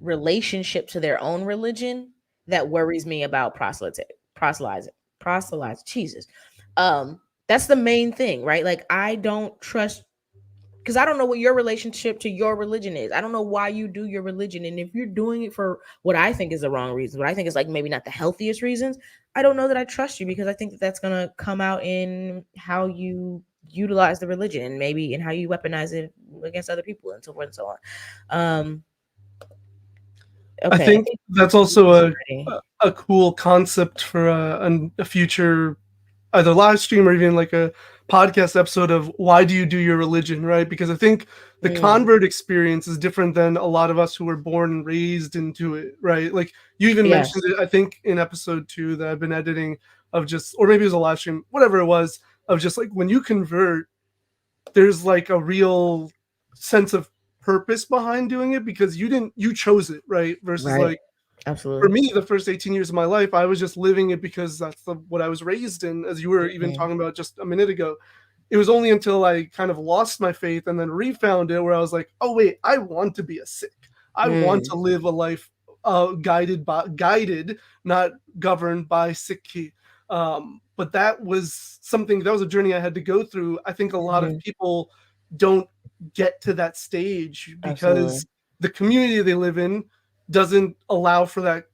relationship to their own religion that worries me about proselytizing Jesus. um that's the main thing, right? Like I don't trust, because I don't know what your relationship to your religion is. I don't know why you do your religion. And if you're doing it for what I think is the wrong reasons, what I think is like maybe not the healthiest reasons, I don't know that I trust you, because I think that that's going to come out in how you utilize the religion and maybe in how you weaponize it against other people and so forth and so on. Um, I okay. I think think that's you also already. a cool concept for a future either live stream or even like a podcast episode of why do you do your religion, right? Because I think the Mm, convert experience is different than a lot of us who were born and raised into it, right? Like you even mentioned yes. it, I think in episode 2 that I've been editing, of just, or maybe it was a live stream, whatever it was, of just like when you convert, there's like a real sense of purpose behind doing it because you chose it, right? Versus Right. like for Absolutely. me, the first 18 years of my life, I was just living it because that's what I was raised in, as you were even Mhm. talking about just a minute ago. It was only until I kind of lost my faith and then refound it where I was like, oh, wait, I want to be a Sikh. I want to Mm, live a life guided, not governed by Sikhi. But that was something, that was a journey I had to go through. I think a lot of mhm. people don't get to that stage Absolutely. because the community they live in doesn't allow for that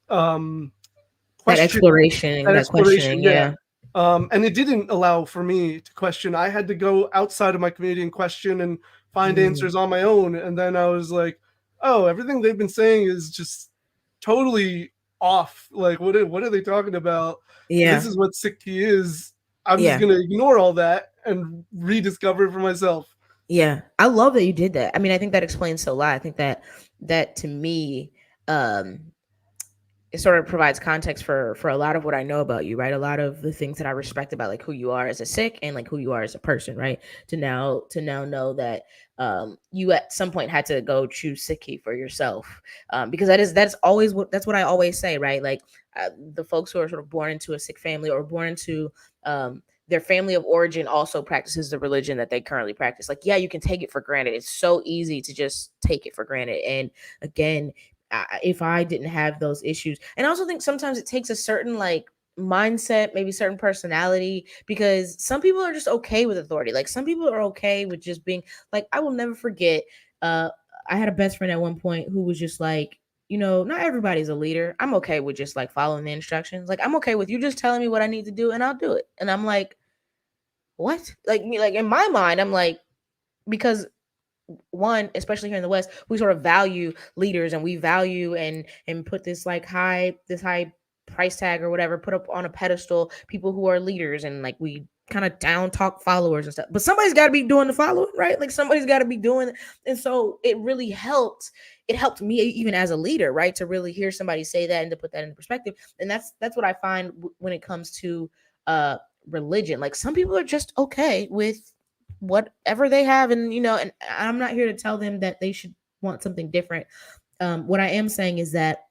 um, That question, exploration, that that exploration. questioning, Yeah. yeah. And it didn't allow for me to question. I had to go outside of my community and question and find Mhm. answers on my own. And then I was like, oh, everything they've been saying is just totally off. Like, what are they talking about? This Yeah. is what Sikhi is. I'm just Yeah. gonna ignore all that and rediscover it for myself. Yeah. I love that you did that. I mean, I think that explains so a lot. I think that to me, um, it sort of provides context for a lot of what I know about you, right? A lot of the things that I respect about like who you are as a Sikh and like who you are as a person, right? To now know that you at some point had to go choose Sikhi for yourself, because that's always that's what I always say, right? Like the folks who are sort of born into a Sikh family or born into their family of origin also practices the religion that they currently practice. Like, yeah, you can take it for granted. It's so easy to just take it for granted. And again, if I didn't have those issues. And I also think sometimes it takes a certain like mindset, maybe certain personality, because some people are just okay with authority. Like some people are okay with just being like, I will never forget. Uh, I had a best friend at one point who was just like, not everybody's a leader. I'm okay with just like following the instructions. Like I'm okay with you just telling me what I need to do and I'll do it. And I'm like, what? Like me, like in my mind, I'm like, because one, especially here in the West, we sort of value leaders and we value and put this high price tag or whatever, put up on a pedestal people who are leaders, and like we kind of down talk followers and stuff. But somebody's got to be doing the following, right? Like somebody's got to be doing it. And so it really helped. It helped me even as a leader, right, to really hear somebody say that and to put that in perspective. And that's what I find when it comes to uh religion. Like some people are just okay with whatever they have, and and I'm not here to tell them that they should want something different. What I am saying is that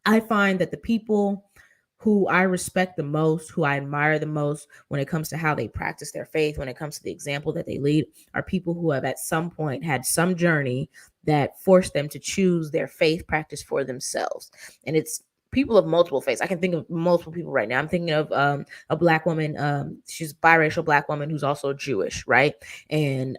I find that the people who I respect the most, who I admire the most when it comes to how they practice their faith, when it comes to the example that they lead, are people who have at some point had some journey that forced them to choose their faith practice for themselves. And it's people of multiple faiths. I can think of multiple people right now. I'm thinking of a black woman. She's a biracial black woman who's also Jewish, right? And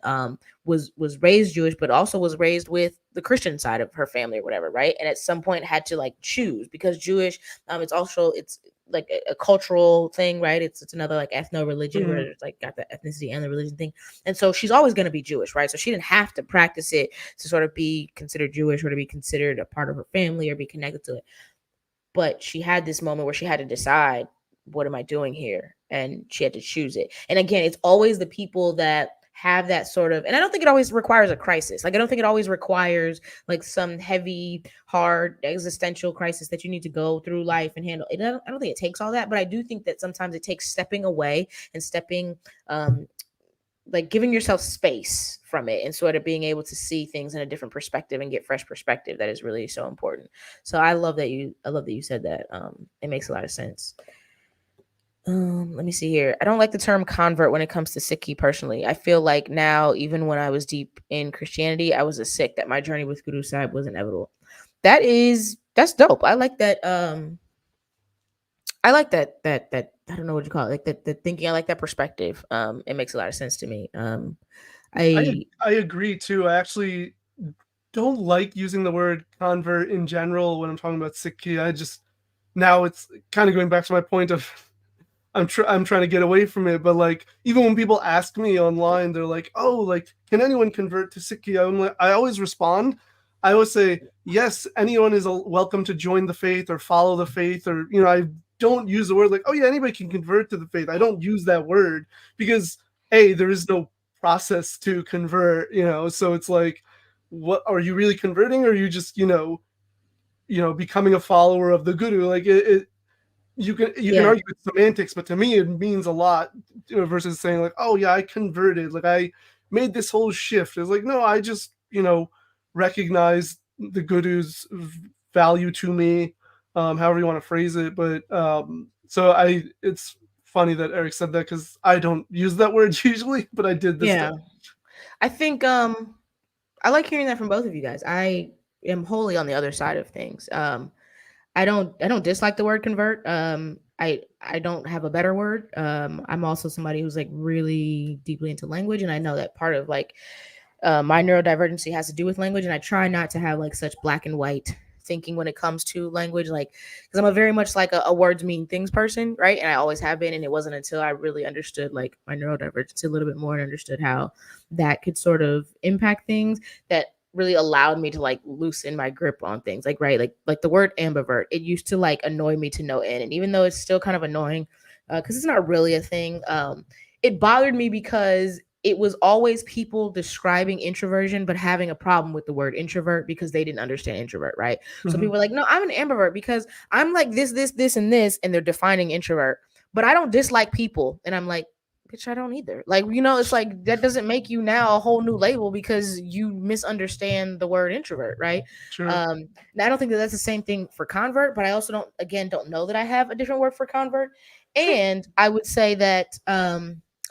was raised Jewish, but also was raised with the Christian side of her family or whatever, right? And at some point had to like choose because Jewish, it's like a cultural thing, right? It's another like ethno religion where Mhm. it's like got the ethnicity and the religion thing, and so she's always going to be Jewish, right? So she didn't have to practice it to sort of be considered Jewish or to be considered a part of her family or be connected to it. But she had this moment where she had to decide, what am I doing here? And she had to choose it. And again, it's always the people that have that sort of, and I don't think it always requires a crisis. Like I don't think it always requires like some heavy, hard existential crisis that you need to go through life and handle. I don't think it takes all that, but I do think that sometimes it takes stepping away and stepping um like giving yourself space from it and sort of being able to see things in a different perspective and get fresh perspective. That is really so important. So I love that you said that. It makes a lot of sense. Let me see here. I don't like the term convert when it comes to Sikhi personally. I feel like now, even when I was deep in Christianity, I was a Sikh, that my journey with Guru Sahib was inevitable. That's dope. I like that. I like that I don't know what you call it, like that the thinking. I like that perspective. It makes a lot of sense to me. I I I agree too. I actually don't like using the word convert in general when I'm talking about Sikhi. I just now it's kind of going back to my point of I'm trying to get away from it, but like even when people ask me online, they're like, "Oh, like can anyone convert to Sikhi?" I'm like, I always respond. I always say, "Yes, anyone is welcome to join the faith or follow the faith," or I don't use the word like, "Oh yeah, anybody can convert to the faith." I don't use that word because there is no process to convert, so it's like, what are you really converting, or are you just becoming a follower of the guru? Like you can yeah argue with semantics, but to me it means a lot, versus saying like, oh yeah, I converted, like I made this whole shift. It's like, no, I just recognize the guru's value to me, however you want to phrase it. But so it's funny that Eric said that because I don't use that word usually, but I did this time. yeah. I think I like hearing that from both of you guys. I am wholly on the other side of things. I don't dislike the word convert. I don't have a better word. I'm also somebody who's like really deeply into language, and I know that part of like my neurodivergency has to do with language, and I try not to have like such black and white thinking when it comes to language, like because I'm a very much like a words mean things person, right? And I always have been, and it wasn't until I really understood like my neurodivergency a little bit more and understood how that could sort of impact things that really allowed me to like loosen my grip on things, like right, like the word ambivert, it used to like annoy me to no end, and even though it's still kind of annoying because it's not really a thing, it bothered me because it was always people describing introversion but having a problem with the word introvert because they didn't understand introvert, right? So Mhm. people were like, no, I'm an ambivert because I'm like this and this, and they're defining introvert, but I don't dislike people, and I'm like, bitch, I don't either. Like, it's like that doesn't make you now a whole new label because you misunderstand the word introvert, right? Sure. Now I don't think that that's the same thing for convert, but I also don't know that I have a different word for convert. And I would say that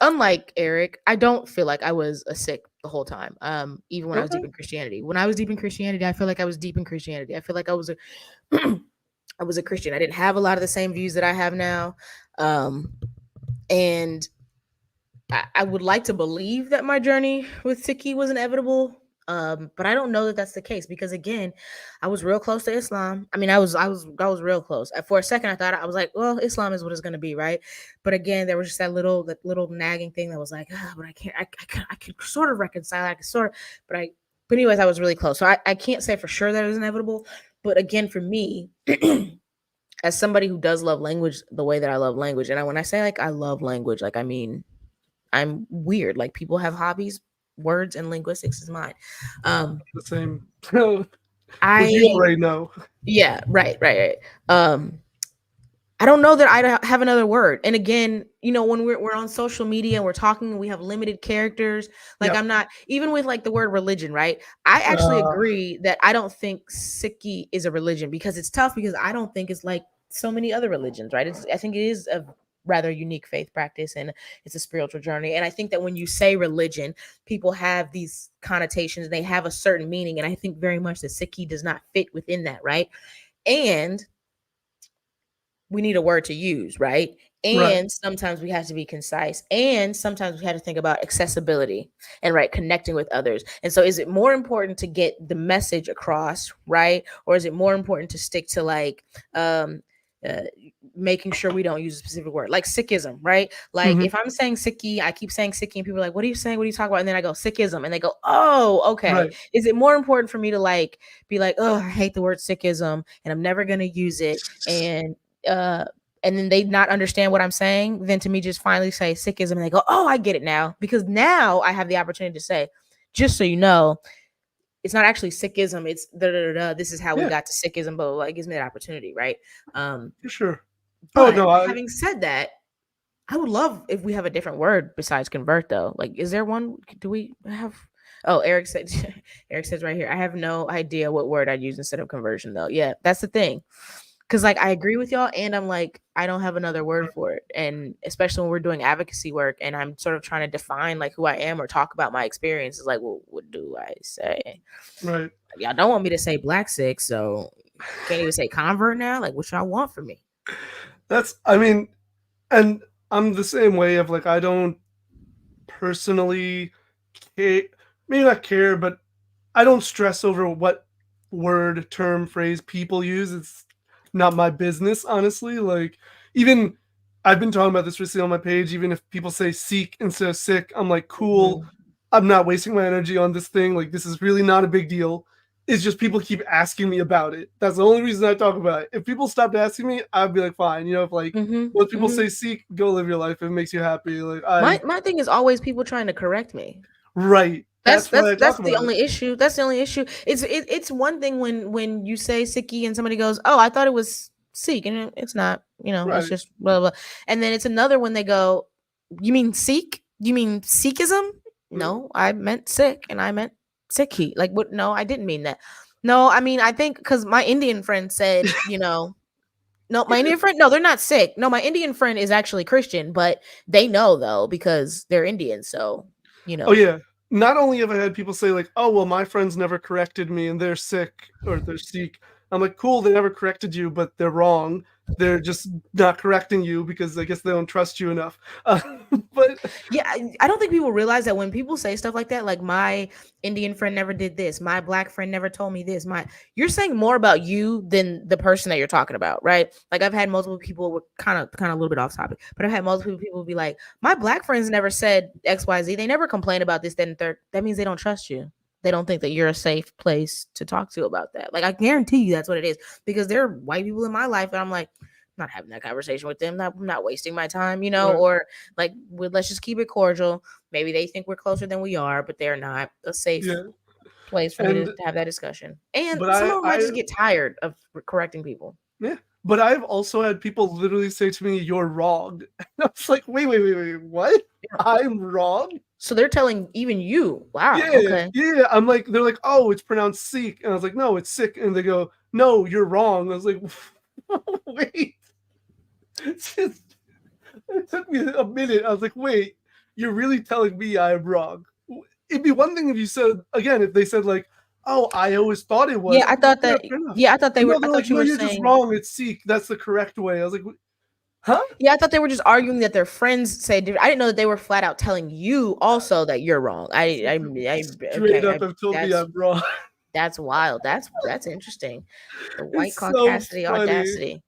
unlike Eric, I don't feel like I was a Sikh the whole time. Even when I was Okay. deep in Christianity. When I was deep in Christianity, I feel like I was deep in Christianity. I feel like I was a I was a Christian. I didn't have a lot of the same views that I have now. Um, and I would like to believe that my journey with Sikhi was inevitable. But I don't know that that's the case because again, I was real close to Islam. I mean, I was real close. For a second, I thought I was like, well, Islam is what it's gonna be, right? But again, there was just that little nagging thing that was like, but I can't, I could sort of reconcile. I could sort of, but anyways, I was really close. So I can't say for sure that it was inevitable. But again, for me, as somebody who does love language the way that I love language, and when I say like I love language, like I mean I'm weird. Like people have hobbies, words and linguistics is mine. Um, The same. As you I already know. yeah, right. Um, I don't know that I have another word. And again, when we're on social media and we're talking and we have limited characters, like Yeah. I'm not even with like the word religion, right? I actually Uh, agree that I don't think Sikhi is a religion because it's tough because I don't think it's like so many other religions, right? I think it is a rather unique faith practice and it's a spiritual journey. And I think that when you say religion, people have these connotations, they have a certain meaning. And I think very much that Sikhi does not fit within that, right? And we need a word to use, right? right. And sometimes we have to be concise. And sometimes we have to think about accessibility and right connecting with others. And so is it more important to get the message across, right? Or is it more important to stick to like uh making sure we don't use a specific word like Sikhism, right? Like Hmm. if I'm saying Sikhi, I keep saying Sikhi and people are like, what are you saying? What are you talking about? And then I go Sikhism and they go, oh, okay. Right. Is it more important for me to like be like, oh, I hate the word Sikhism and I'm never gonna use it and uh and then they not understand what I'm saying, then to me just finally say Sikhism and they go, oh, I get it now. Because now I have the opportunity to say, just so you know, it's not actually Sikhism, it's da, da, da, da, this is how we Yeah, got to Sikhism, but like it gives me that opportunity, right? Um, for sure. Oh but no, having said that, I would love if we have a different word besides convert though. Like, is there one? Do we have? Oh, Eric said. Eric says right here. I have no idea what word I'd use instead of conversion though. Yeah, that's the thing. Cause like I agree with y'all, and I'm like I don't have another word for it, and especially when we're doing advocacy work, and I'm sort of trying to define like who I am or talk about my experiences. Like, well, what do I say? right. Y'all don't want me to say black sick, so can't even say convert now. Like, what y'all want from me? That's I mean, and I'm the same way of like I don't personally care, maybe not care, but I don't stress over what word, term, phrase people use. It's not my business, honestly. Like, even I've been talking about this recently on my page. Even if people say seek instead of sick, I'm like, cool. Mhm. I'm not wasting my energy on this thing. Like, this is really not a big deal. It's just people keep asking me about it. That's the only reason I talk about it. If people stopped asking me, I'd be like, fine. If like Mhm. most people Mhm. say seek, go live your life. If it makes you happy. Like I My thing is always people trying to correct me. right. That's That's why that's I talk that's the about it. only issue. That's the only issue. It's one thing when you say Sikhi and somebody goes, "Oh, I thought it was Sikh," and it's not. It's Right. just blah blah. And then it's another when they go, "You mean Sikh? You mean Sikhism?" No, I meant Sikh, and I meant Sikhi. Like what? No, I didn't mean that. No, I mean I think because my Indian friend said, no, my Indian friend, no, they're not Sikh. No, my Indian friend is actually Christian, but they know though because they're Indian. So you Oh know. yeah. Not only have I had people say like, "Oh well, my friends never corrected me and they're sick or they're Sikh." I'm like, "Cool, they never corrected you, but they're wrong. They're just not correcting you because I guess they don't trust you enough." But Yeah, I don't think people realize that when people say stuff like that, like my Indian friend never did this, my black friend never told me this, you're saying more about you than the person that you're talking about, right? Like I've had multiple people with kind of a little bit off topic, but I've had multiple people be like, my black friends never said XYZ. They never complain about this, then and third. That means they don't trust you. They don't think that you're a safe place to talk to about that. Like I guarantee you that's what it is. Because there are white people in my life and I'm like, I'm not having that conversation with them. I'm not wasting my time, right, or like let's just keep it cordial. Maybe they think we're closer than we are, but they're not a safe yeah. place for me And to have that discussion. And but some of them might I just get tired of correcting people. yeah. But I've also had people literally say to me, "You're wrong." And I was like, "Wait, what? I'm wrong?" So they're telling even you, wow, Yeah, okay. yeah. I'm like, they're like, "Oh, it's pronounced Sikh," and I was like, "No, it's sick." And they go, "No, you're wrong." I was like, "Wait." It's just, it took me a minute. I was like, "Wait, you're really telling me I'm wrong?" It'd be one thing if you said again, if they said like, "Oh, I always thought it was." Yeah, I'd I be like, thought "Yeah, that fair enough." yeah, But no, I they're like, thought you "No, were you're just saying wrong. It's Sikh. That's the correct way." I was like, "Huh?" yeah, I thought they were just arguing that their friends say different. I didn't know that they were flat out telling you also that you're wrong. Straight Okay, up have told me I'm wrong. that's wild. That's interesting. The white It's so caucasity funny. audacity.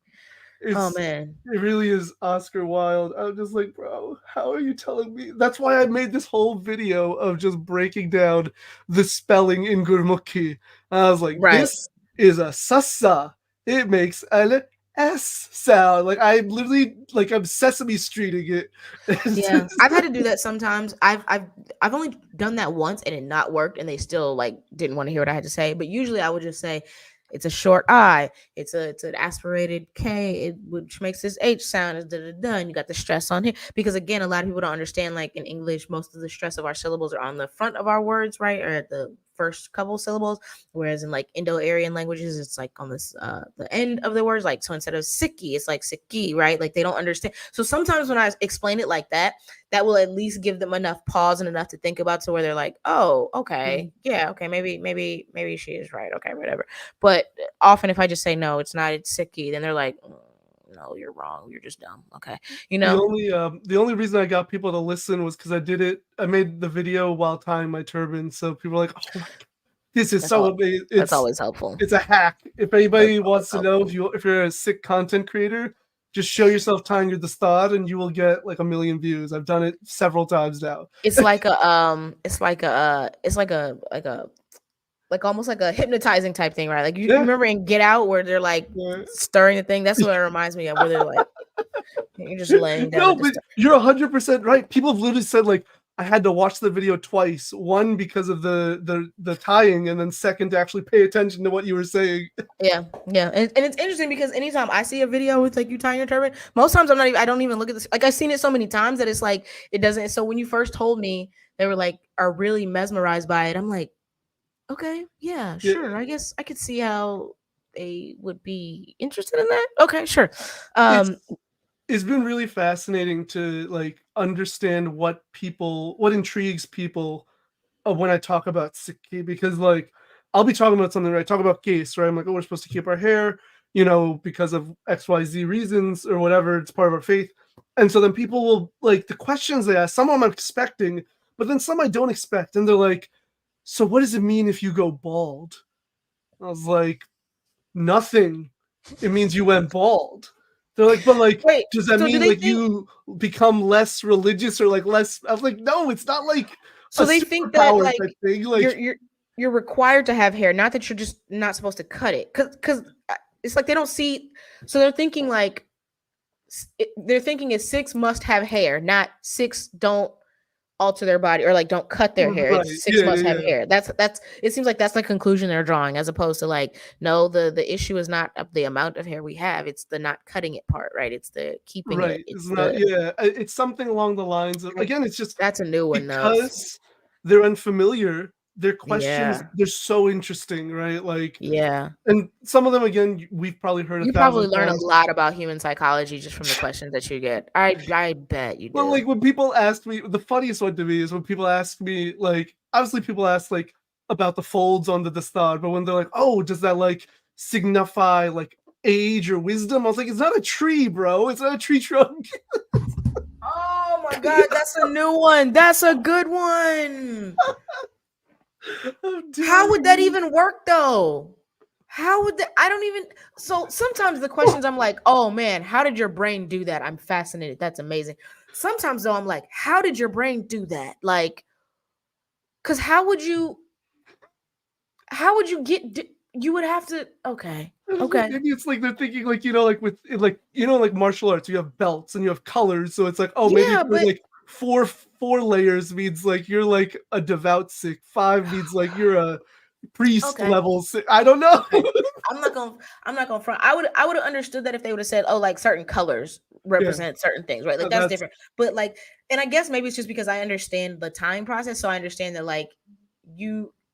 Oh It's man. it really is Oscar Wilde. I'm just like, bro, how are you telling me? That's why I made this whole video of just breaking down the spelling in Gurmukhi. I was like, Right. this is a sassa. It makes an S sound. Like I literally like I'm Sesame Streeting it. It's Yeah. just- I've had to do that sometimes. I've only done that once and it not worked and they still like didn't want to hear what I had to say. But usually I would just say it's a short I, it's an aspirated K, which makes this H sound as da da da, and you got the stress on here. Because again, a lot of people don't understand, like in English, most of the stress of our syllables are on the front of our words, right? Or at the first couple syllables. Whereas in like Indo-Aryan languages, it's like on this the end of the words. Like so instead of Sikhi, it's like Sikhi, right? Like they don't understand. So sometimes when I explain it like that, that will at least give them enough pause and enough to think about to where they're like, oh, okay, yeah, okay, maybe she is right, okay, whatever. But often if I just say no, it's not, it's Sikhi, then they're like, no, you're wrong, you're just dumb, okay, you know. The only reason I got people to listen was because I made the video while tying my turban, so people are like, oh my god, this is That's so all. amazing. That's always helpful. It's a hack. If That's anybody always wants to know, helpful. if you're a Sikh content creator, just show yourself tying your dastard and you will get like 1 million views. I've done it several times now. It's like like almost like a hypnotizing type thing, right? Like you Yeah. remember in Get Out where they're like Yeah. stirring the thing. That's what it reminds me of. Where they're like you're just laying down No, at the but start. you're 100% right. People have literally said like I had to watch the video twice. One because of the tying, and then second to actually pay attention to what you were saying. Yeah, yeah, and it's interesting because anytime I see a video with like you tying your turban, most times I don't even look at this. Like I've seen it so many times that it's like it doesn't. So when you first told me they were like are really mesmerized by it, I'm like, okay, yeah, Yeah, sure. I guess I could see how they would be interested in that. Okay, sure. it's Um, it's been really fascinating to like understand what intrigues people when I talk about Sikhi, because like I'll be talking about something, right? Talk about case, right? I'm like, oh, we're supposed to keep our hair, because of XYZ reasons or whatever. It's part of our faith. And so then people will like the questions they ask, some I'm expecting, but then some I don't expect. And they're like, so what does it mean if you go bald? I was like, nothing. It means you went bald. They're like, but like, wait. does that So do mean they like think? you become less religious or like less? I was like, no, it's not like a So they think that superpower type like thing. you're Like, you're you're required to have hair, not that you're just not supposed to cut it. Because it's like they don't see. So they're thinking like they're thinking is Sikhs must have hair, not Sikhs don't alter their body or like don't cut their hair. right? It's Sikhs Yeah, must yeah, have yeah. hair. That's it seems like that's the conclusion they're drawing, as opposed to like no, the issue is not of the amount of hair we have, it's the not cutting it part, right? It's the keeping it. Right. It's It's not. the Yeah, it's something along the lines of, again. It's just that's a new one though. because they're unfamiliar. Their questions, Yeah. they're so interesting, right? Like, Yeah. and some of them, again, we've probably heard a You probably thousand learn a times. lot about human psychology just from the questions that you get. I bet you But do. like when people ask me, the funniest one to me is when people ask me, like, obviously people ask like about the folds on the dastar, but when they're like, oh, does that like signify like age or wisdom? I was like, it's not a tree, bro. It's not a tree trunk. Oh my god, that's a new one. That's a good one. I'm How would dead. that even work though? How would that? I don't even. So sometimes the questions I'm like, oh man, how did your brain do that? I'm fascinated. That's amazing. Sometimes though, I'm like, how did your brain do that? Like, because how would you you would have to, okay. Okay. Maybe it's like they're thinking like like with like like martial arts, you have belts and you have colors, so it's like, oh, maybe if Yeah, there's but like four layers means like you're like a devout Sikh, five means like you're a priest okay. level Sikh. I don't know. Okay. I'm not gonna front. I would have understood that if they would have said, oh, like certain colors Yeah, represent certain things, right? Like that's that's different. But like, and I guess maybe it's just because I understand the time process. So I understand that like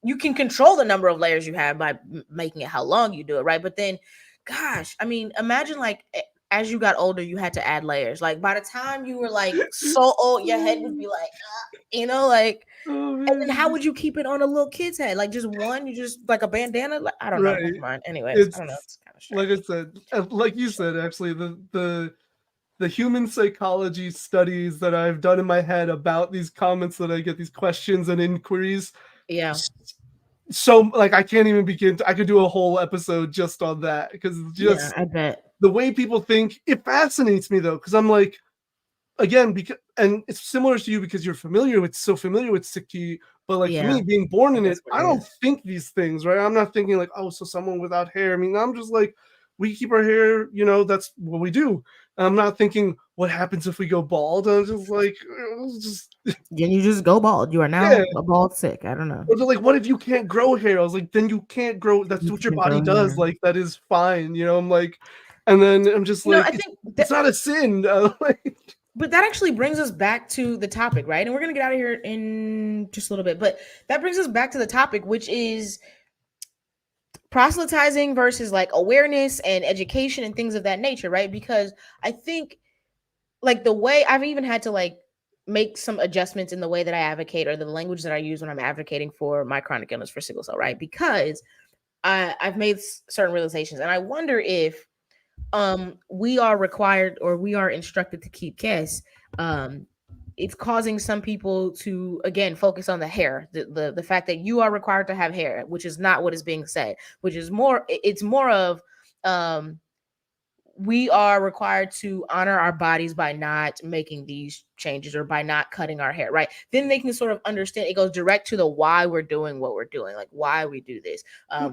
you can control the number of layers you have by making it how long you do it, right? But then, gosh, I mean, imagine like as you got older, you had to add layers. Like by the time you were like so old, your head would be like, like oh and then how man, would you keep it on a little kid's head? Like just one? You just like a bandana? Like, I don't know. right. Never mind. Anyways, I It's don't know. It's kind of like I strange. said, like you said, actually, the human psychology studies that I've done in my head about these comments that I get, these questions and inquiries, Yeah. so like I can't even begin to, I could do a whole episode just on that, because Yeah, just I bet. the way people think, it fascinates me though, because I'm like, again, because, and it's similar to you because you're so familiar with Sikhi, but like for Yeah. me being born I in think it, that's what I it don't is. think these things, right? I'm not thinking like, oh, so someone without hair. I mean, I'm just like, we keep our hair, that's what we do. I'm not thinking, what happens if we go bald? I was just like, just Then you just go bald. You are yeah. now a bald Sikh. I don't know. Or they're like, what if you can't grow hair? I was like, then you can't grow. That's You what your can body grow does. hair. Like, that is fine. I'm like, and then I'm just like, I think it's not a sin. but that actually brings us back to the topic, right? And we're gonna get out of here in just a little bit, but that brings us back to the topic, which is proselytizing versus like awareness and education and things of that nature, right? Because I think like the way I've even had to like make some adjustments in the way that I advocate or the language that I use when I'm advocating for my chronic illness for sickle cell, right? Because I've made certain realizations, and I wonder if we are required or we are instructed to keep caste. It's causing some people to again focus on the hair, the fact that you are required to have hair, which is not what is being said, which is more it's more of um we are required to honor our bodies by not making these changes or by not cutting our hair, right? Then they can sort of understand. It goes direct to the why we're doing what we're doing, like why we do this.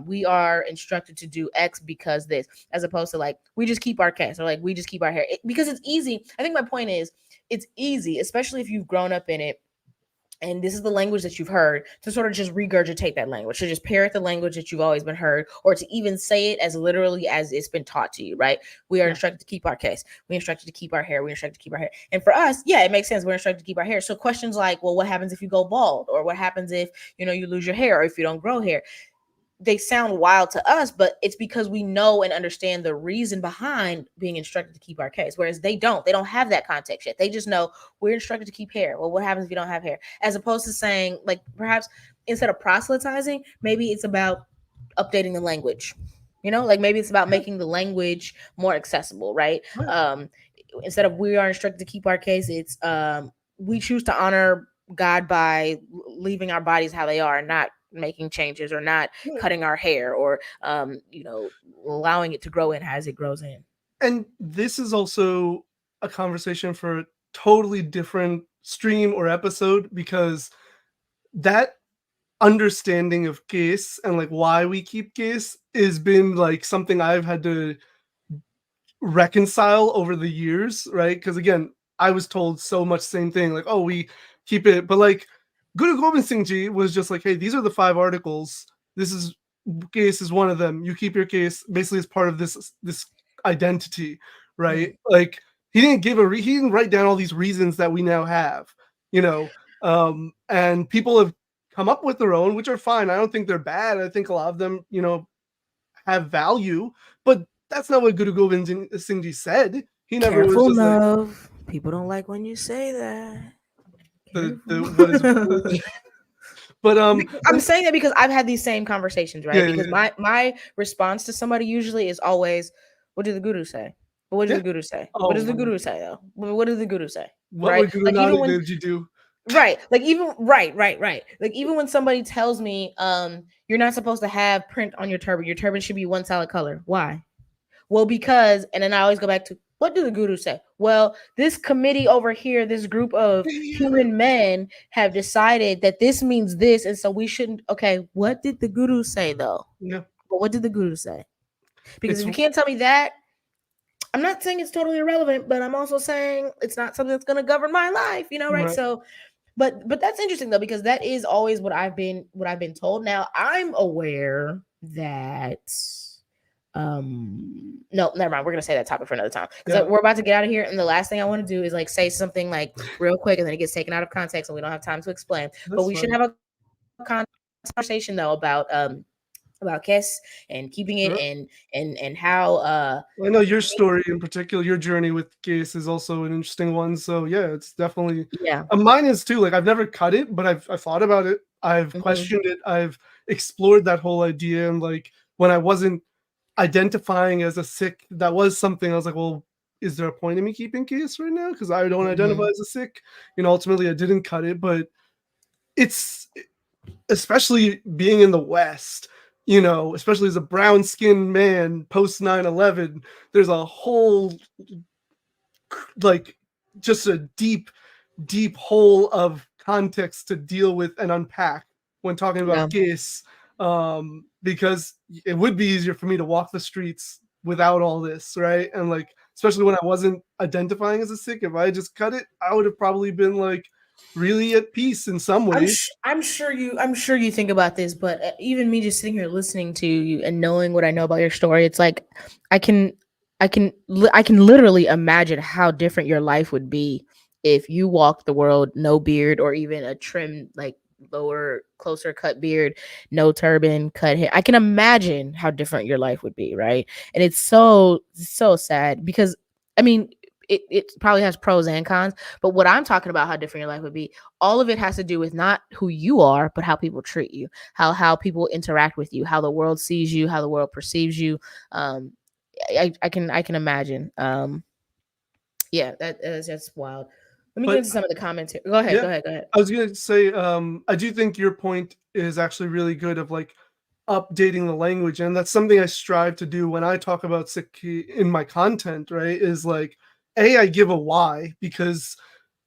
We are instructed to do X because this, as opposed to like we just keep our caste or like we just keep our hair because it's easy. I think my point is it's easy, especially if you've grown up in it and this is the language that you've heard, to sort of just regurgitate that language, to just parrot the language that you've always been heard, or to even say it as literally as it's been taught to you, right? We are instructed to keep our case. We're instructed to keep our hair. We're instructed to keep our hair. And for us, yeah, it makes sense. We're instructed to keep our hair. So questions like, well, what happens if you go bald? Or what happens if, you lose your hair or if you don't grow hair? They sound wild to us, but it's because we know and understand the reason behind being instructed to keep our case. Whereas they don't have that context yet. They just know we're instructed to keep hair. Well, what happens if you don't have hair? As opposed to saying, like, perhaps instead of proselytizing, maybe it's about updating the language. Like maybe it's about making the language more accessible, right? Instead of we are instructed to keep our case, it's we choose to honor God by leaving our bodies how they are, not making changes or not cutting our hair or allowing it to grow in as it grows in. And this is also a conversation for a totally different stream or episode, because that understanding of case and like why we keep case has been like something I've had to reconcile over the years, right? Because again, I was told so much same thing, like, oh, we keep it, but like Guru Gobind Singh Ji was just like, hey, these are the 5 articles. This is case is one of them. You keep your case basically as part of this identity, right? Like he didn't he didn't write down all these reasons that we now have, and people have come up with their own, which are fine. I don't think they're bad. I think a lot of them, have value, but that's not what Guru Gobind Singh Ji said. He never was Careful, just like love. People don't like when you say that. the what is but I'm saying that because I've had these same conversations, right? yeah, Because my response to somebody usually is always, "What did the guru say? But what does yeah. the guru say? What Oh does the my, guru say though? What does the guru say?" what Right? would Guru Like even Nanak when Dev Ji do? right, like even right. Like even when somebody tells me, you're not supposed to have print on your turban. Your turban should be one solid color. Why? Well, because, and then I always go back to what do the guru say? Well, this committee over here, this group of Yeah, human men have decided that this means this, and so we shouldn't. Okay, what did the guru say though? yeah. But what did the guru say? Because It's if you can't tell me that, I'm not saying it's totally irrelevant, but I'm also saying it's not something that's going to govern my life, right? right. So, but that's interesting though because that is always what I've been told. Now I'm aware that no, never mind, we're gonna say that topic for another time because Yeah, we're about to get out of here and the last thing I want to do is like say something like real quick and then it gets taken out of context and we don't have time to explain, but that's we should fine. have a conversation though about Kiss and keeping it Sure. and how I know your story in particular, your journey with case is also an interesting one. So yeah, it's definitely yeah. mine is too. Like I've never cut it, but I've thought about it. I've Mhm. questioned it. I've explored that whole idea. And like when I wasn't identifying as a Sikh, that was something I was like, well, is there a point in me keeping case right now? Because I don't identify Mhm. as a Sikh. Ultimately I didn't cut it, but it's especially being in the West, especially as a brown skinned man post 9/11, there's a whole like just a deep, deep hole of context to deal with and unpack when talking Yeah. about case. Because it would be easier for me to walk the streets without all this, right? And like especially when I wasn't identifying as a Sikh. If I had just cut it, I would have probably been like really at peace in some ways. I'm sure you think about this, but even me just sitting here listening to you and knowing what I know about your story, it's like I can I can literally imagine how different your life would be if you walked the world no beard or even a trim like lower closer cut beard, no turban, cut hair. I can imagine how different your life would be, right? And it's so sad because I mean it probably has pros and cons, but what I'm talking about how different your life would be, all of it has to do with not who you are, but how people treat you, how people interact with you, how the world sees you, how the world perceives you. Um, I can imagine. Yeah, that's wild. Let me get But into some of the comments here. Go ahead. yeah, Go ahead. Go ahead. I was gonna say, I do think your point is actually really good of like updating the language, and that's something I strive to do when I talk about Sikhi in my content. Right? Is like, I give a why because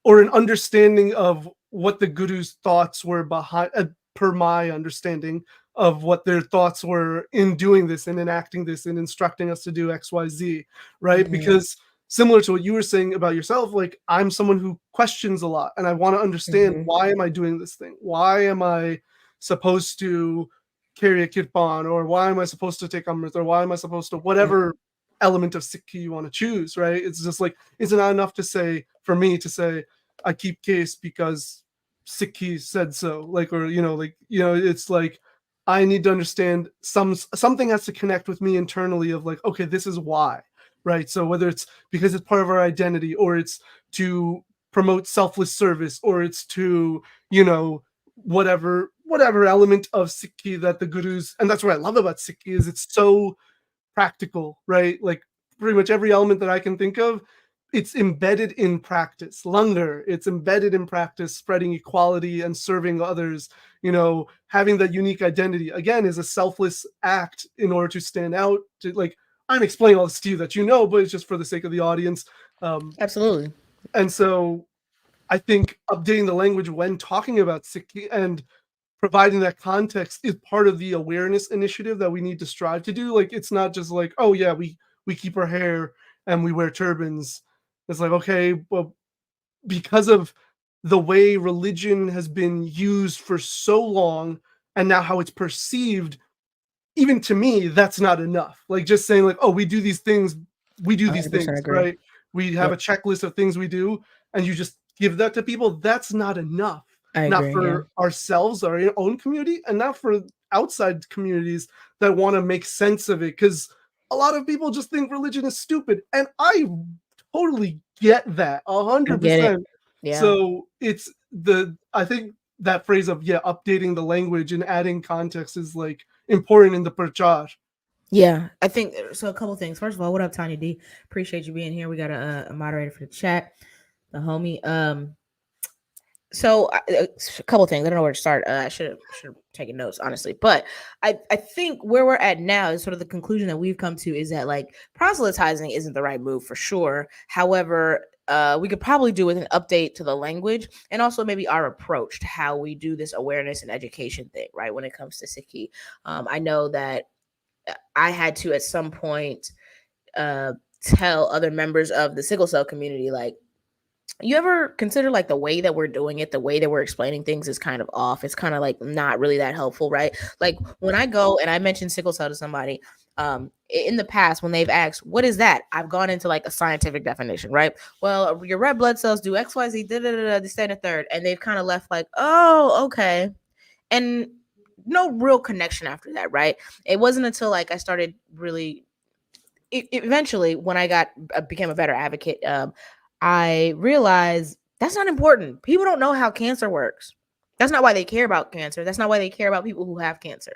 or an understanding of what the guru's thoughts were behind, per my understanding of what their thoughts were in doing this and enacting this and instructing us to do XYZ, right? Mm-hmm, Because similar to what you were saying about yourself, like I'm someone who questions a lot and I want to understand, mm-hmm, why am I doing this thing? Why am I supposed to carry a kirpan, or why am I supposed to take amrit, or why am I supposed to whatever element of Sikhi you want to choose, right? It's just like, it's not enough to say, for me to say, I keep case because Sikhi said so, like, or it's like I need to understand something has to connect with me internally of like, okay, this is why, right? So whether it's because it's part of our identity, or it's to promote selfless service, or it's to, whatever element of Sikhi that the gurus, and that's what I love about Sikhi is it's so practical, right? Like pretty much every element that I can think of, it's embedded in practice. Langar, it's embedded in practice, spreading equality and serving others. Having that unique identity again is a selfless act in order to stand out. To like, I'm explaining all this to you that but it's just for the sake of the audience. Um, absolutely. and so I think updating the language when talking about Sikhi and providing that context is part of the awareness initiative that we need to strive to do. Like, it's not just like, oh yeah, we keep our hair and we wear turbans. It's like, okay, well, because of the way religion has been used for so long and now how it's perceived, even to me, that's not enough. Like just saying like, oh, we do these 100% things, agree. right? We have Yep, a checklist of things we do, and you just give that to people. That's not enough. I Not agree. Yeah. for ourselves, our own community, and not for outside communities that want to make sense of it. Because a lot of people just think religion is stupid, and I totally get that a I hundred get it. percent. Yeah. So I think that phrase of updating the language and adding context is like important in the prachar. Yeah, I think so. A couple things. First of all, what up, Tanya D? Appreciate you being here. We got a moderator for the chat, the homie. A couple things. I don't know where to start. I should have taken notes, honestly. But I think where we're at now is sort of the conclusion that we've come to is that like proselytizing isn't the right move for sure. However, we could probably do with an update to the language and also maybe our approach to how we do this awareness and education thing, right? When it comes to Sikhi, I know that I had to at some point uh, tell other members of the sickle cell community, like, you ever consider like the way that we're doing it, the way that we're explaining things is kind of off. It's kind of like not really that helpful, right? Like when I go and I mention sickle cell to somebody, in the past when they've asked, what is that? I've gone into like a scientific definition, right? Well, your red blood cells do XYZ, da da da da, this, that, and the third. And they've kind of left like, oh, okay. And no real connection after that, right? It wasn't until like I started really eventually when became a better advocate, I realized that's not important. People don't know how cancer works. That's not why they care about cancer. That's not why they care about people who have cancer.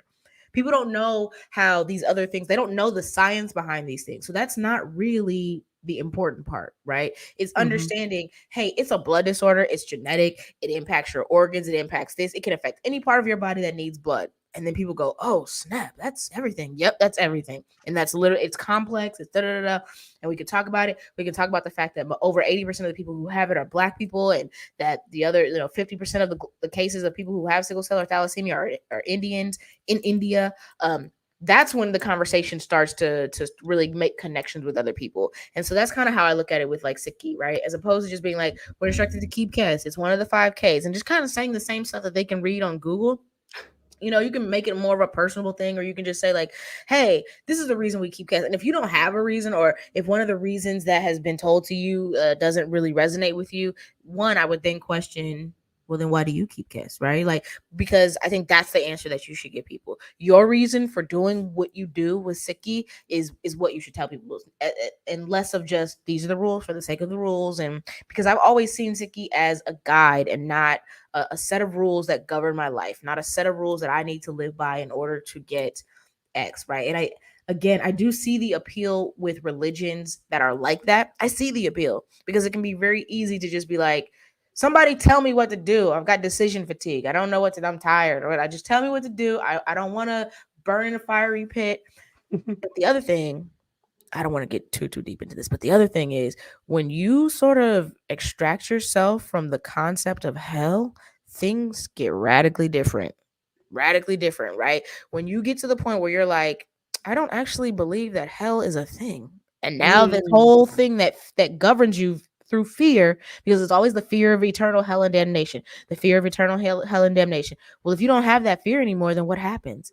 People don't know how these other things, they don't know the science behind these things. So that's not really the important part, right? It's Mm-hmm. understanding, hey, it's a blood disorder, it's genetic, it impacts your organs, it impacts this, it can affect any part of your body that needs blood. And then people go, oh, snap, that's everything. Yep, that's everything. And that's literally, it's complex, it's da da da. And we could talk about it. We can talk about the fact that over 80% of the people who have it are Black people, and that the other, 50% of the cases of people who have sickle cell or thalassemia are Indians in India. that's when the conversation starts to really make connections with other people. And so that's kind of how I look at it with like Sikhi, right? As opposed to just being like, we're instructed to keep caste. It's one of the 5 Ks, and just kind of saying the same stuff that they can read on Google. You can make it more of a personable thing, or you can just say like, hey, this is the reason we keep caste. And if you don't have a reason, or if one of the reasons that has been told to you doesn't really resonate with you, one, I would then question, well, then why do you keep caste, right? Like, because I think that's the answer that you should give people. Your reason for doing what you do with Sikhi is what you should tell people, and less of just these are the rules for the sake of the rules. And because I've always seen Sikhi as a guide and not a set of rules that govern my life, not a set of rules that I need to live by in order to get X, right? And I do see the appeal with religions that are like that. I see the appeal because it can be very easy to just be like, somebody tell me what to do. I've got decision fatigue. I don't know what to do. I'm tired. Or I just tell me what to do. I don't want to burn in a fiery pit. But the other thing, I don't want to get too deep into this, but the other thing is when you sort of extract yourself from the concept of hell, things get radically different. Radically different, right? When you get to the point where you're like, I don't actually believe that hell is a thing. And now this Mm, whole thing that governs you through fear, because it's always the fear of eternal hell and damnation, the fear of eternal hell and damnation. Well, if you don't have that fear anymore, then what happens?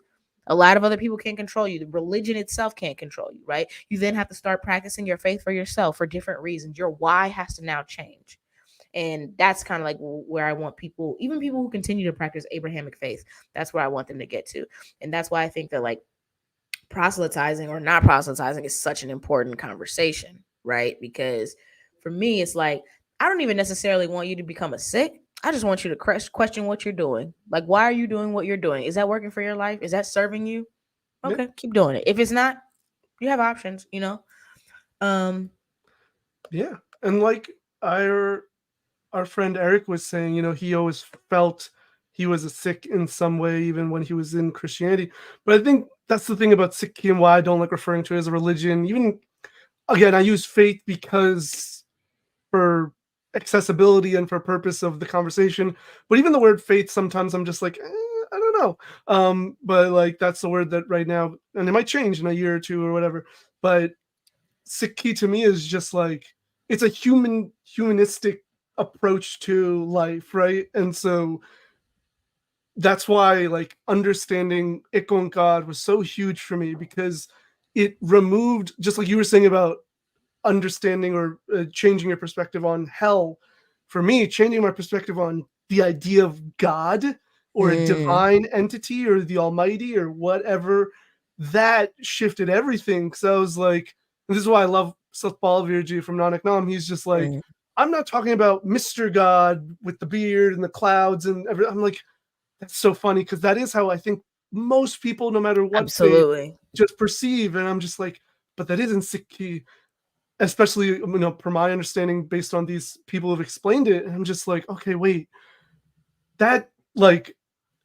A lot of other people can't control you. The religion itself can't control you, right? You then have to start practicing your faith for yourself for different reasons. Your why has to now change. And that's kind of like where I want people, even people who continue to practice Abrahamic faith, that's where I want them to get to. And that's why I think that like proselytizing or not proselytizing is such an important conversation, right? Because for me, it's like, I don't even necessarily want you to become a Sikh. I just want you to question what you're doing. Like, why are you doing what you're doing? Is that working for your life? Is that serving you? yeah, Okay, keep doing it. If it's not, you have options. Um, yeah. And like our friend Eric was saying, he always felt he was a Sikh in some way, even when he was in Christianity. But I think that's the thing about Sikh and why I don't like referring to it as a religion. Even again, I use faith because for accessibility and for purpose of the conversation. But even the word faith, sometimes I'm just like, I don't know. But like that's the word that right now, and it might change in a year or two or whatever. But Sikhi to me is just like it's a humanistic approach to life, right? And so that's why like understanding Ikon God was so huge for me because it removed, just like you were saying about understanding or changing your perspective on hell. For me, changing my perspective on the idea of God or a mm, divine entity or the Almighty or whatever, that shifted everything. Because I was like, and this is why I love Seth Balvirji from Nanak Nam. He's just like, mm, I'm not talking about Mr. God with the beard and the clouds and everything. I'm like, that's so funny because that is how I think most people, no matter what faith, absolutely. just perceive. And I'm just like, but that isn't Sikhi, especially per my understanding based on these people who've explained it. And I'm just like, okay, wait, that like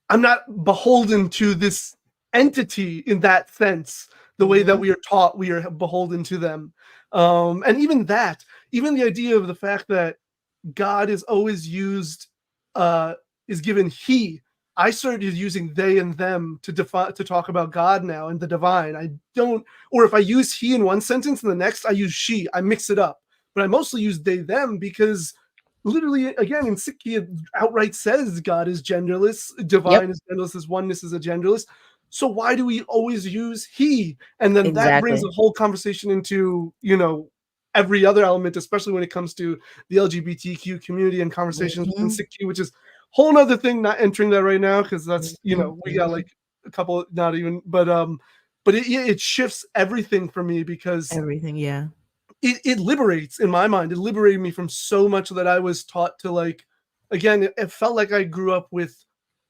I'm not beholden to this entity in that sense, the way that Hmm. we are taught we are beholden to them. And even that, even the idea of the fact that God is always used, uh, is given he. I started using they and them to talk about God now and the divine. I don't, or if I use he in one sentence and the next I use she, I mix it up. But I mostly use they them because literally, again, in Sikhi, it outright says God is genderless, Yep, divine is genderless, his oneness is a genderless. So why do we always use he? And then that brings exactly. the whole conversation into, every other element, especially when it comes to the LGBTQ community and conversations within Hmm. Sikhi, which is a whole nother thing, not entering that right now, because that's, Hmm. we got Hmm. like a couple, not even, but it shifts everything for me because Everything, yeah. it liberates, in my mind, it liberated me from so much that I was taught to like, again, it felt like I grew up with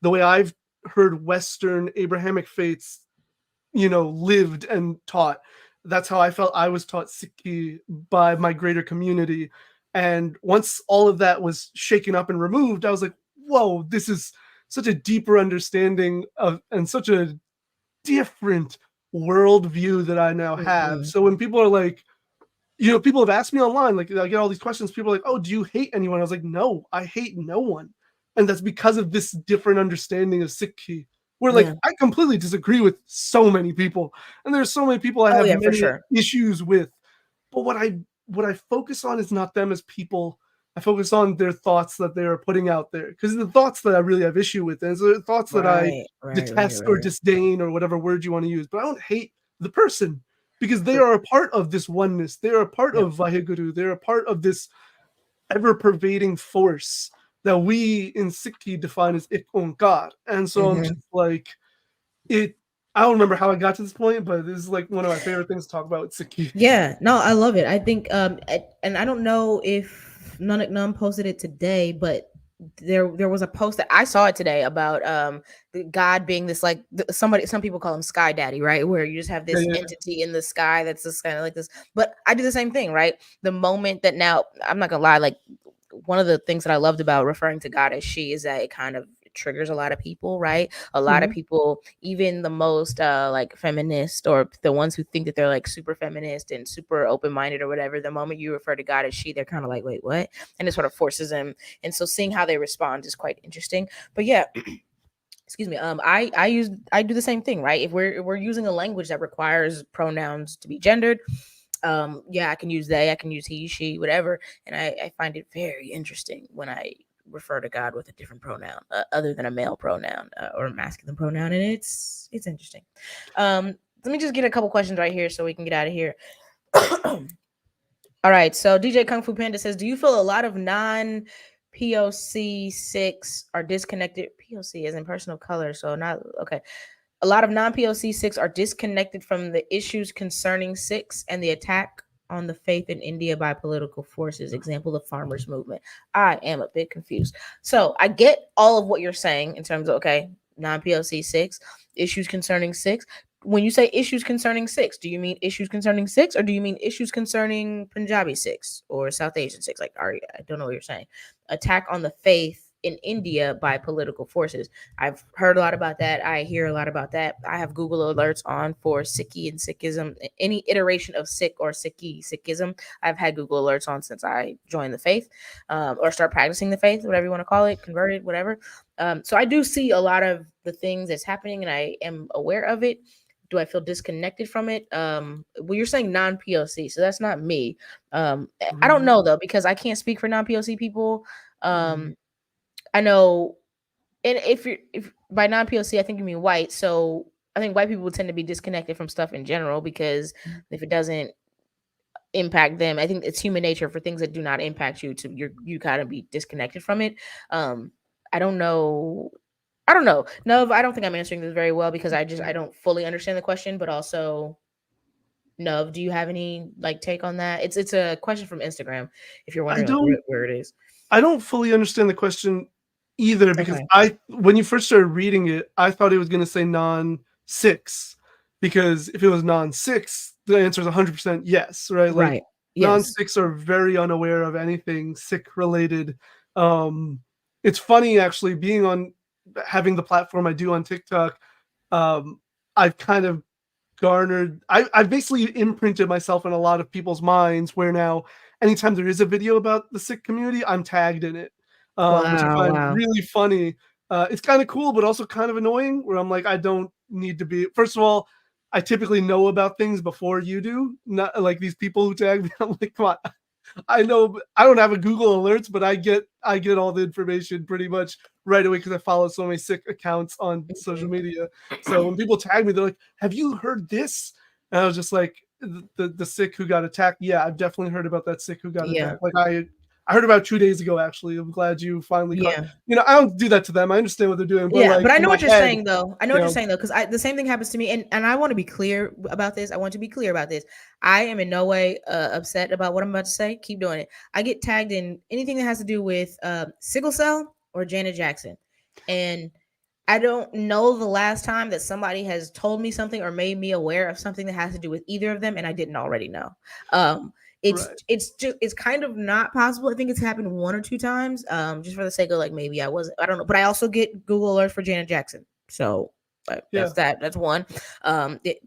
the way I've heard Western Abrahamic faiths, lived and taught. That's how I felt I was taught Sikhi by my greater community. And once all of that was shaken up and removed, I was like, whoa, this is such a deeper understanding of and such a different worldview that I now have. Hmm. So when people are like, people have asked me online, like I get all these questions. People are like, "Oh, do you hate anyone?" I was like, "No, I hate no one," and that's because of this different understanding of Sikhi. Where like Yeah. I completely disagree with so many people, and there's so many people I Oh have yeah, for many sure. issues with. But what I focus on is not them as people. I focus on their thoughts that they are putting out there, because the thoughts that I really have issue with, and the thoughts that I Right, right, right, detest or right. disdain or whatever word you want to use. But I don't hate the person, because they are a part of this oneness. They are a part Yep. of Vaheguru. They're a part of this ever pervading force that we in Sikhi define as Ik Onkar. And so I'm Hmm. just like, it. I don't remember how I got to this point, but this is like one of my favorite things to talk about with Sikhi. Yeah, no, I love it. I think and I don't know if Nanak Num posted it today, but there was a post that I saw it today about the God being this like somebody, some people call him Sky Daddy, right? Where you just have Yeah, this yeah, entity in the sky that's just kind of like this. But I do the same thing, right? The moment that, now I'm not gonna lie, like one of the things that I loved about referring to God as she is that it kind of triggers a lot of people, right? A lot of hmm people, even the most like feminist, or the ones who think that they're like super feminist and super open-minded or whatever, the moment you refer to God as she, they're kind of like, wait, what? And it sort of forces them. And so seeing how they respond is quite interesting. But yeah, excuse me, I do the same thing, right? If we're using a language that requires pronouns to be gendered, yeah, I can use they, I can use he, she, whatever. And I find it very interesting when I refer to God with a different pronoun, other than a male pronoun, or a masculine pronoun. And it's interesting. Let me just get a couple questions right here so we can get out of here. All right, so DJ Kung Fu Panda says, do you feel a lot of non POC six are disconnected? POC is in personal color, so not okay. A lot of non POC Sikhs are disconnected from the issues concerning Sikhs and the attack on the faith in India by political forces. Example, the farmers movement. I am a bit confused. So I get all of what you're saying in terms of, okay, non POC Sikhs, issues concerning Sikhs. When you say issues concerning Sikhs, do you mean issues concerning Sikhs, or do you mean issues concerning Punjabi Sikhs or South Asian Sikhs? Like, I don't know what you're saying. Attack on the faith in India by political forces. I've heard a lot about that. I hear a lot about that. I have Google alerts on for Sikhi and Sikhism. Any iteration of Sikh or Sikhi, Sikhism, I've had Google alerts on since I joined the faith, or start practicing the faith, whatever you want to call it, converted, whatever. So I do see a lot of the things that's happening, and I am aware of it. Do I feel disconnected from it? Well, you're saying non POC, so that's not me. I don't know though, because I can't speak for non POC people. hmm Um, I know, and if by non POC, I think you mean white. So I think white people tend to be disconnected from stuff in general, because if it doesn't impact them, I think it's human nature for things that do not impact you to you kind of be disconnected from it. Um, I don't know. I don't know. No, I don't think I'm answering this very well, because I don't fully understand the question, but also no. Do you have any like take on that? It's a question from Instagram. If you're I wondering like don't where it is. I don't fully understand the question either, because Okay. I when you first started reading it, I thought it was going to say non six, because if it was non six, the answer is 100% yes, right? Like Right. non Yes. six are very unaware of anything sick related. Um, it's funny actually being on having the platform I do on TikTok. Um, I've kind of garnered I've basically imprinted myself in a lot of people's minds, where now anytime there is a video about the Sikh community, I'm tagged in it, which I Wow. find Wow. really funny. It's kind of cool, but also kind of annoying, where I'm like, I don't need to be. First of all, I typically know about things before you do, not like these people who tag me. I'm like, come on, I know I don't have a Google alerts, but I get all the information pretty much right away, because I follow so many sick accounts on social Mhm. media. So when people tag me, they're like, "Have you heard this?" And I was just like, "The sick who got attacked? Yeah, I've definitely heard about that sick who got Yeah. attacked. Like I heard about 2 days ago. Actually, I'm glad you finally caught. Yeah. I don't do that to them. I understand what they're doing, but Yeah, like but I in know my what you're head, saying though. I know you what you're know, saying though, because the same thing happens to me, and I want to be clear about this. I want to be clear about this. I am in no way upset about what I'm about to say. Keep doing it. I get tagged in anything that has to do with sickle cell or Janet Jackson, and I don't know the last time that somebody has told me something or made me aware of something that has to do with either of them, and I didn't already know. Um, right? it's kind of not possible. I think it's happened one or two times. Just for the sake of like maybe I wasn't. I don't know, but I also get Google alerts for Janet Jackson. So Yeah. that's one. It,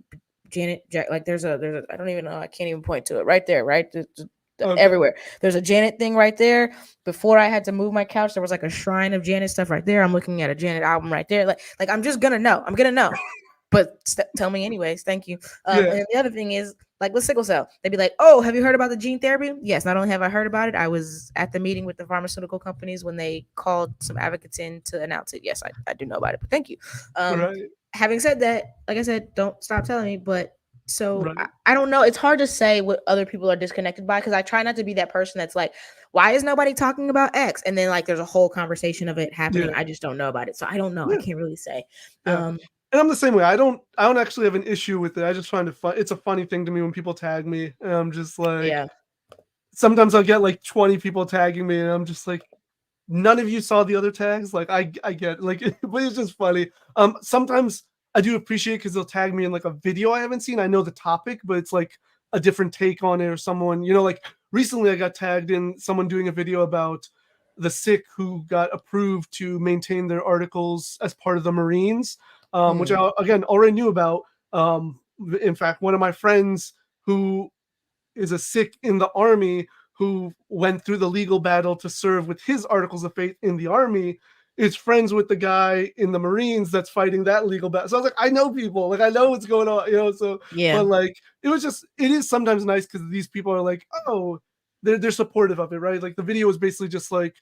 like there's a I don't even know. I can't even point to it right there. Right, Okay. everywhere. There's a Janet thing right there. Before I had to move my couch, there was like a shrine of Janet stuff right there. I'm looking at a Janet album right there. Like I'm just gonna know. I'm gonna know. But tell me anyways. Thank you. Yeah. And the other thing is, like with sickle cell, they'd be like, "Oh, have you heard about the gene therapy?" Yes. Not only have I heard about it, I was at the meeting with the pharmaceutical companies when they called some advocates in to announce it. Yes, I do know about it. But thank you. Um, Right. Having said that, like I said, don't stop telling me. But so Right. I don't know. It's hard to say what other people are disconnected by because I try not to be that person that's like, why is nobody talking about X? And then like there's a whole conversation of it happening. Yeah. I just don't know about it. So I don't know. I Yeah. can't really say. Yeah. Um, And I'm the same way. I don't actually have an issue with it. I just find it fun. It's a funny thing to me when people tag me, and I'm just like, yeah. sometimes I'll get like 20 people tagging me, and I'm just like, none of you saw the other tags. Like I get like, but it's just funny. Sometimes I do appreciate because they'll tag me in like a video I haven't seen. I know the topic, but it's like a different take on it, or someone, like recently I got tagged in someone doing a video about the Sikh who got approved to maintain their articles as part of the Marines, which Hmm. I again already knew about. In fact, one of my friends who is a Sikh in the army who went through the legal battle to serve with his articles of faith in the army is friends with the guy in the Marines that's fighting that legal battle. So I was like, I know people, like I know what's going on, So, Yeah. but like, it is sometimes nice because these people are like, oh, they're supportive of it, right? Like the video was basically just like,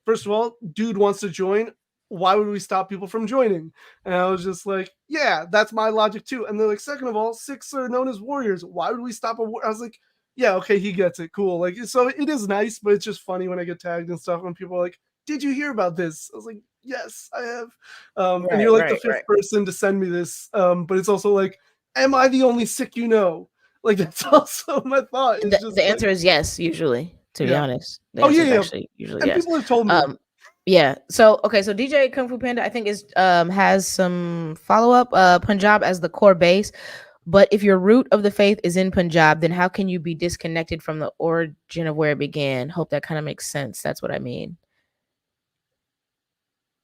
first of all, dude wants to join. Why would we stop people from joining? And I was just like, yeah, that's my logic too. And they're like, second of all, Sikhs are known as warriors. Why would we stop a war? I was like, yeah, okay, he gets it. Cool. Like, so it is nice, but it's just funny when I get tagged and stuff when people are like, did you hear about this? I was like, yes, I have. And Right. you're like the Right. fifth Right. person to send me this. But it's also like, am I the only Sikh you know? Like, that's also my thought. Is just The like, answer is yes. Usually, to be yeah. honest, the Oh, answer yeah, is yeah. actually usually And yes. people have told me. Yeah. So okay. So DJ Kung Fu Panda, I think is has some follow up. Punjab as the core base, but if your root of the faith is in Punjab, then how can you be disconnected from the origin of where it began? Hope that kind of makes sense. That's what I mean.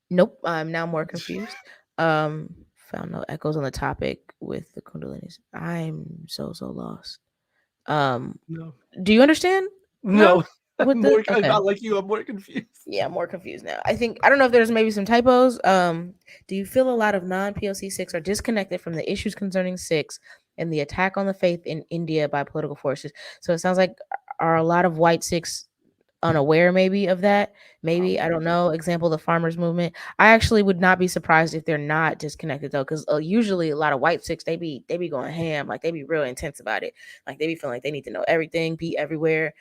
Nope. I'm now more confused. Found no echoes on the topic with the Kundalinis. I'm so lost. Um, No. do you understand now? No. With the I'm okay. not like you. I'm more confused. Yeah, I'm more confused now. I don't know if there's maybe some typos. Do you feel a lot of non-POC Sikhs are disconnected from the issues concerning Sikhs and the attack on the faith in India by political forces? So it sounds like are a lot of white Sikhs unaware maybe of that? Maybe I don't Probably. know. Example, the farmers movement. I actually would not be surprised if they're not disconnected though, because usually a lot of white Sikhs they be going ham, like they be real intense about it, like they be feeling like they need to know everything, be everywhere.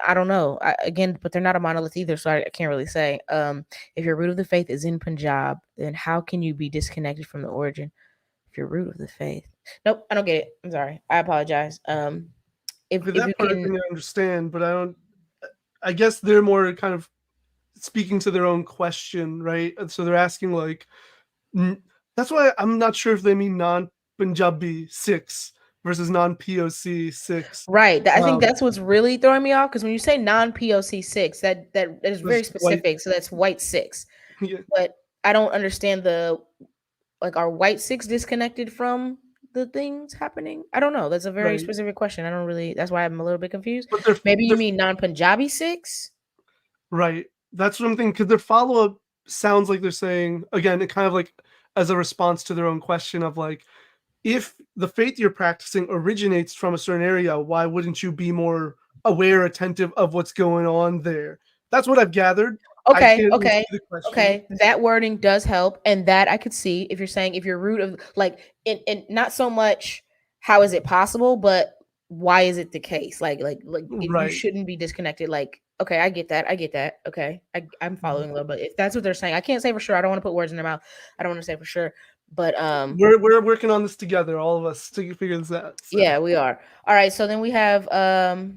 I don't know. Again, but they're not a monolith either, so I can't really say. If your root of the faith is in Punjab, then how can you be disconnected from the origin? If your root of the faith, nope, I don't get it. I'm sorry. I apologize. Okay, If you that part I can, think I understand, but I don't. I guess they're more kind of speaking to their own question, right? And so they're asking like, n- that's why I'm not sure if they mean non-Punjabi Sikhs versus non-POC Sikhs. right? I think Um, that's what's really throwing me off because when you say non-POC six, that is was very white. specific. So that's white six, Yeah, but I don't understand the like are white six disconnected from the things happening? I don't know. That's a very right. specific question. I don't really. That's why I'm a little bit confused. But they're Maybe you they're mean non-Punjabi six? right. That's what I'm thinking. Because their follow-up sounds like they're saying again, it kind of like as a response to their own question of like, if the faith you're practicing originates from a certain area, why wouldn't you be more aware, attentive of what's going on there? That's what I've gathered. I Okay, can't really okay, see the question. okay. That wording does help, and that I could see if you're saying if your root of like, in not so much how is it possible, but why is it the case? You Right. shouldn't be disconnected. Like, okay, I get that. I get that. Okay, I'm following a little bit. If that's what they're saying, I can't say for sure. I don't want to put words in their mouth. I don't want to say for sure, but We're working on this together, all of us, to figure this out. So yeah, we are. All right, so then we have the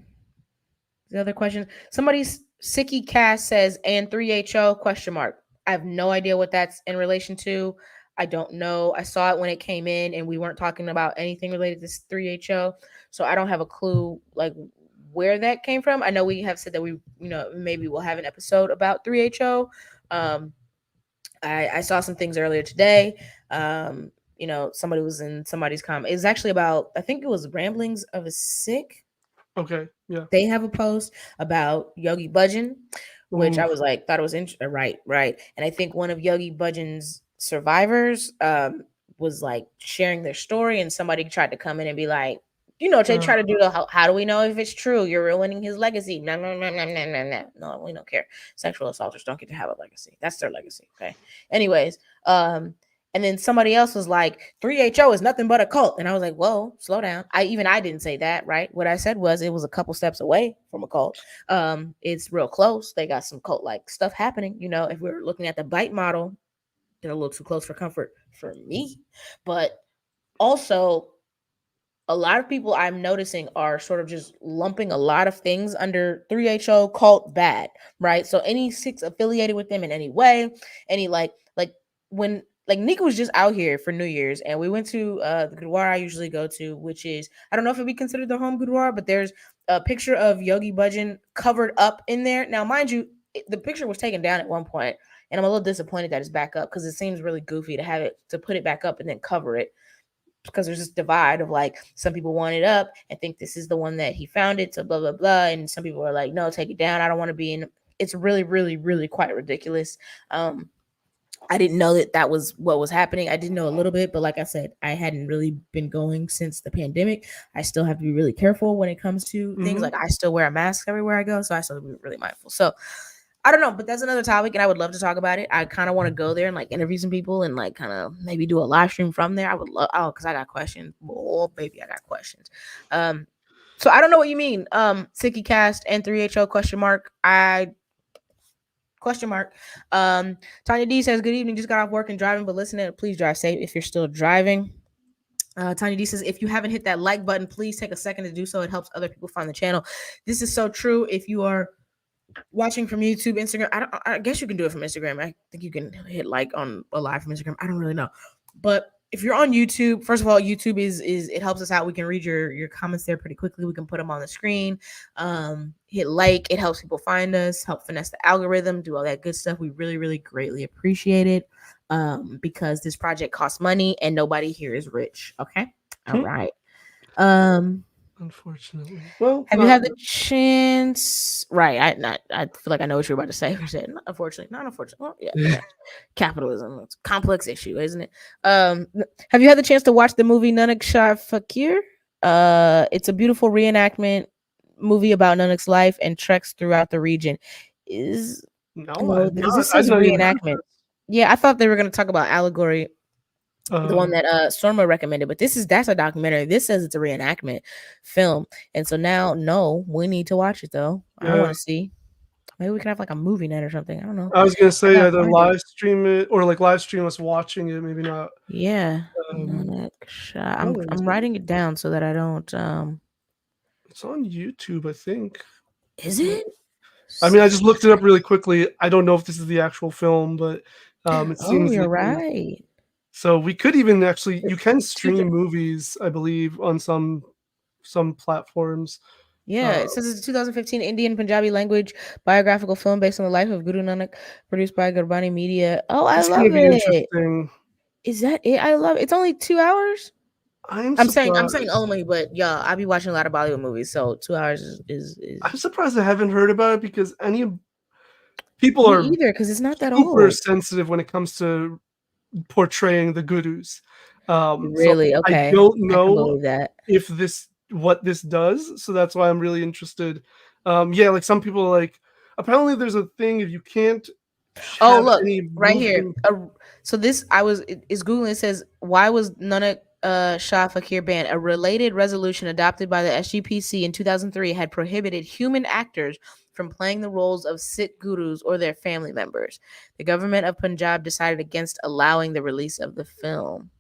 other question. Somebody's Sikhi cast says and 3HO question mark. I have no idea what that's in relation to. I don't know. I saw it when it came in and we weren't talking about anything related to 3HO. So I don't have a clue like where that came from. I know we have said that maybe we'll have an episode about 3HO. Um I saw some things earlier today. Somebody was in somebody's comment. It's actually about I think it was Ramblings of a Sikh. Okay. Yeah. They have a post about Yogi Bhajan, which Ooh. I was like, thought it was interesting. Right, right. And I think one of Yogi Bhajan's survivors was like sharing their story, and somebody tried to come in and be like, they Uh, try to do the how do we know if it's true? You're ruining his legacy. No, no, no, no, no, no, no. No, we don't care. Sexual assaulters don't get to have a legacy. That's their legacy. Okay. Anyways, and then somebody else was like, 3HO is nothing but a cult. And I was like, whoa, slow down. I didn't say that, right? What I said was it was a couple steps away from a cult. It's real close. They got some cult like stuff happening. If we're looking at the bite model, they're a little too close for comfort for me. But also, a lot of people I'm noticing are sort of just lumping a lot of things under 3HO cult bad, right? So any Sikhs affiliated with them in any way, any like when like Nika was just out here for New Year's and we went to the Gurdwara I usually go to, which is I don't know if it'd be considered the home Gurdwara, but there's a picture of Yogi Bhajan covered up in there. Now, mind you, the picture was taken down at one point, and I'm a little disappointed that it's back up because it seems really goofy to have it to put it back up and then cover it because there's this divide of like some people want it up and think this is the one that he founded, so blah blah blah, and some people are like, no, take it down. I don't want to be in. It's really, really, really quite ridiculous. I didn't know that was what was happening. I didn't know a little bit, but like I said, I hadn't really been going since the pandemic. I still have to be really careful when it comes to things. mhm. Like I still wear a mask everywhere I go, so I still have to be really mindful. So I don't know, but that's another topic, and I would love to talk about it. I kind of want to go there and like interview some people and like kind of maybe do a live stream from there. I would love, because I got questions. Oh, baby, I got questions. Um, so I don't know what you mean. Sikhi cast and 3HO question mark. I question mark. Tanya D says, "Good evening. Just got off work and driving, but listening. Please drive safe if you're still driving." Tanya D says, if you haven't hit that like button, please take a second to do so. It helps other people find the channel. This is so true. If you are watching from YouTube, Instagram, I guess you can do it from Instagram. I think you can hit like on a live from Instagram. I don't really know. But if you're on YouTube, first of all, YouTube is it helps us out. We can read your comments there pretty quickly. We can put them on the screen. Hit like, it helps people find us, help finesse the algorithm, do all that good stuff. We really, really greatly appreciate it. Because this project costs money and nobody here is rich. Okay. All Hmm. right. Um, Unfortunately. Well, have you not. had the chance? Right. I feel like I know what you're about to say. You said, "Not unfortunately, not unfortunately." Well, yeah, I got you. Capitalism. It's a complex issue, isn't it? Have you had the chance to watch the movie Nanak Shah Fakir? It's a beautiful reenactment movie about Nanak's life and treks throughout the region. Is No, I no, had because not. this I'd says not even heard reenactment. Yeah, I thought they were going to talk about allegory, the one of that Soorma recommended, but that's a documentary. This says it's a reenactment film, and so now no, we need to watch it though. I yeah. want to see. Maybe we can have like a movie night or something. I don't know. I was gonna I say gotta either find it. live stream it or like live stream us watching it. Maybe not. Yeah, Um, Nanak Shah. oh, I'm writing it down so that I don't. it's on YouTube, I think. Is it? I mean, I just looked it up really quickly. I don't know if this is the actual film, but it Oh, seems you're it is. right. So we could even actually you It's can two. stream movies, I believe, on some platforms. Yeah, Uh, it says it's a 2015 Indian Punjabi language biographical film based on the life of Guru Nanak, produced by Gurbani Media. Oh, I it's gonna love be it. interesting. Is that it? I love it. It's only 2 hours. I'm I'm saying surprised. only, but yeah, I be watching a lot of Bollywood movies, so 2 hours is I'm surprised I haven't heard about it because people me are either because it's not that super old. sensitive when it comes to portraying the gurus. So Really? I Okay, don't I can know believe that. if this what this does, so that's why I'm really interested. Yeah, like some people are like apparently there's a thing if you can't Oh, have look any right here. movement. So this I was is googling. It says why was Nanak Shah Fakir banned? A related resolution adopted by the SGPC in 2003 had prohibited human actors from playing the roles of Sikh gurus or their family members. The government of Punjab decided against allowing the release of the film.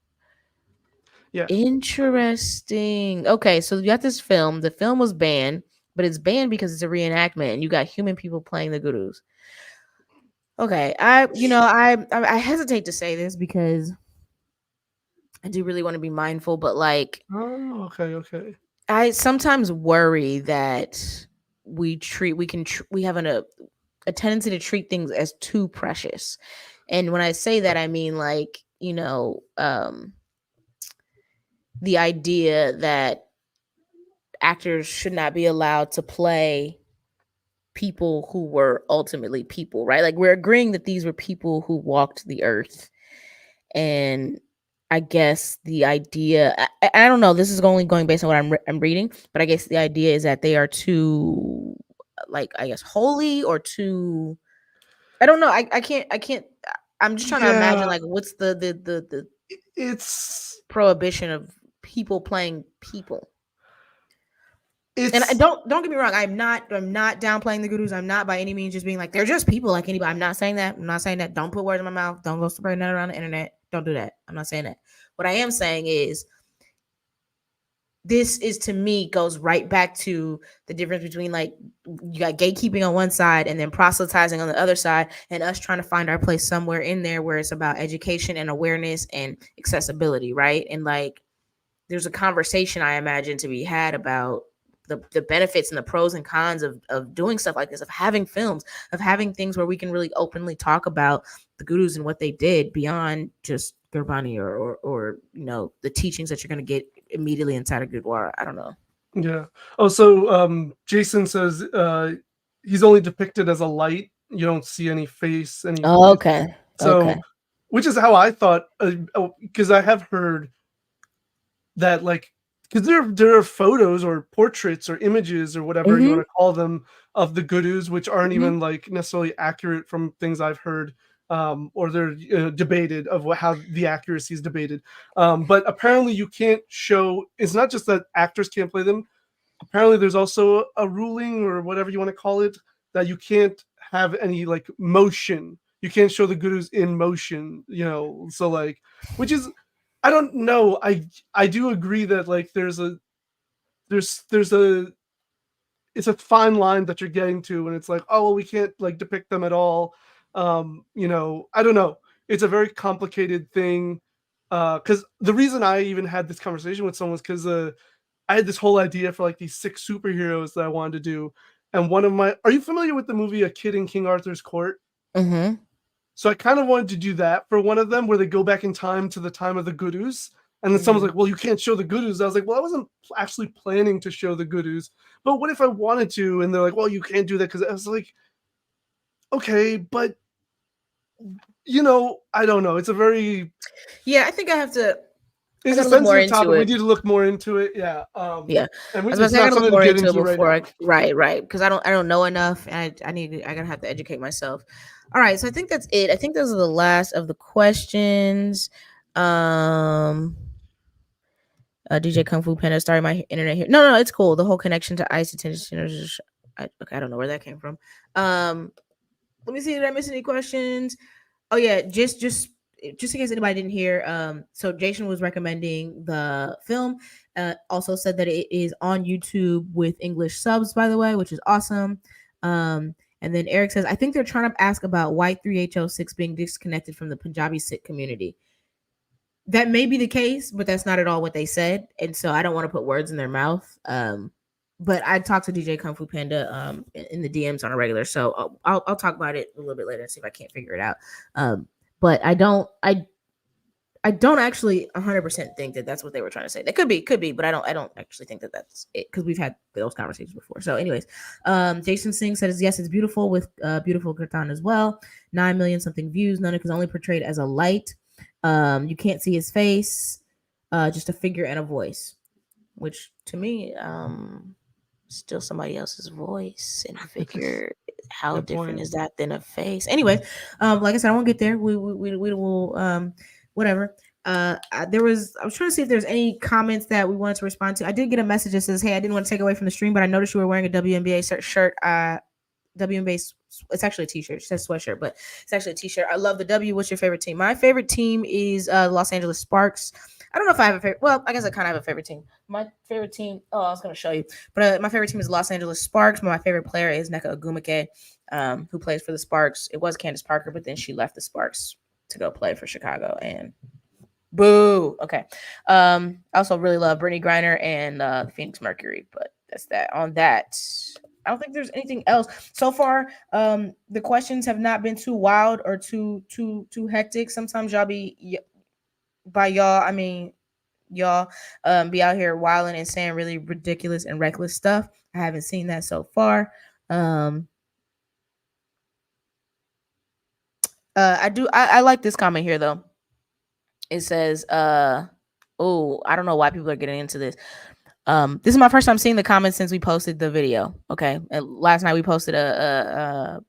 Yeah. Interesting. Okay, so you got this film. The film was banned, but it's banned because it's a reenactment, and you got human people playing the gurus. Okay, I hesitate to say this because I do really want to be mindful, but like Oh, okay, okay. I sometimes worry that we have a tendency to treat things as too precious, and when I say that, I mean like the idea that actors should not be allowed to play people who were ultimately people, right? Like we're agreeing that these were people who walked the earth. And I guess the idea, I don't know, this is only going based on what I'm reading, but I guess the idea is that they are too, like, I guess, holy or too, I don't know. I can't, I'm just trying to imagine, Yeah, like, what's the it's prohibition of people playing people. And it's don't get me wrong. I'm not downplaying the gurus. I'm not by any means just being like they're just people like anybody. I'm not saying that. I'm not saying that. Don't put words in my mouth. Don't go spreading that around the internet. Don't do that. I'm not saying that. What I am saying is this is, to me, goes right back to the difference between, like, you got gatekeeping on one side and then proselytizing on the other side, and us trying to find our place somewhere in there where it's about education and awareness and accessibility, right? And like there's a conversation I imagine to be had about the benefits and the pros and cons of doing stuff like this, of having films, of having things where we can really openly talk about the gurus and what they did beyond just Gurbani or the teachings that you're going to get immediately inside of Gurdwara. I don't know. yeah. Oh, so Jason says he's only depicted as a light. You don't see any face, any. Oh, okay. So, Okay. which is how I thought, because I have heard that, like, because there are photos or portraits or images or whatever you want Mm-hmm. to call them of the gurus, which aren't Mm-hmm. even like necessarily accurate from things I've heard, or they're debated of how the accuracy is debated. But apparently, you can't show. It's not just that actors can't play them. Apparently, there's also a ruling or whatever you want to call it that you can't have any like motion. You can't show the gurus in motion. So like, which is, I don't know. I do agree that like there's a it's a fine line that you're getting to when it's like, oh well, we can't like depict them at all. I don't know. It's a very complicated thing. Because the reason I even had this conversation with someone was because I had this whole idea for like these 6 superheroes that I wanted to do. And one of my, are you familiar with the movie A Kid in King Arthur's Court? Mm-hmm. So I kind of wanted to do that for one of them, where they go back in time to the time of the gurus. And then someone's Mm-hmm. like, well, you can't show the gurus. I was like, well, I wasn't actually planning to show the gurus. But what if I wanted to? And they're like, well, you can't do that. Because I was like, okay, but, I don't know. It's a very, Yeah, I think I have to. I it's a gotta look more sensitive into topic. We it. need to look more into it. Yeah. Yeah, And I was about to it's say I not gotta look something to more get into it into right before now. right, because I don't know enough, and I gotta have to educate myself. All right, so I think that's it. I think those are the last of the questions. Um, DJ Kung Fu Panda, sorry, my internet here. No, it's cool. The whole connection to ICE attention. Okay, I don't know where that came from. Let me see. Did I miss any questions? Oh yeah, just in case anybody didn't hear, so Jason was recommending the film. Also said that it is on YouTube with English subs, by the way, which is awesome. And then Eric says, I think they're trying to ask about why 3HO6 being disconnected from the Punjabi Sikh community. That may be the case, but that's not at all what they said, and so I don't want to put words in their mouth. But I talked to DJ Kung Fu Panda in the DMs on a regular, so I'll talk about it a little bit later and see if I can't figure it out. But I don't actually 100% think that that's what they were trying to say. That could be, but I don't actually think that that's it, because we've had those conversations before. So, anyways, Jason Singh says yes, it's beautiful with beautiful kirtan as well. 9 million something views. Nanak is only portrayed as a light. You can't see his face, just a figure and a voice, which to me, still somebody else's voice and figure. How Good different point. is that than a face? Anyway, like I said, I won't get there. We will whatever. I was trying to see if there's any comments that we wanted to respond to. I did get a message that says, "Hey, I didn't want to take away from the stream, but I noticed you were wearing a WNBA shirt. WNBA, it's actually a t-shirt. It says sweatshirt, but it's actually a t-shirt. I love the W. What's your favorite team? My favorite team is Los Angeles Sparks. I don't know if I have a favorite. Well, I guess I kind of have a favorite team. My favorite team. Oh, I was going to show you, but my favorite team is Los Angeles Sparks. My favorite player is Nneka Ogwumike, who plays for the Sparks. It was Candace Parker, but then she left the Sparks to go play for Chicago, and boo. Okay. I also really love Brittany Griner and the Phoenix Mercury, but that's that on that. I don't think there's anything else so far. The questions have not been too wild or too hectic. Sometimes y'all be by y'all, I mean y'all be out here wilding and saying really ridiculous and reckless stuff. I haven't seen that so far. I like this comment here though. It says, oh, I don't know why people are getting into this. This is my first time seeing the comments since we posted the video. Okay. And last night we posted a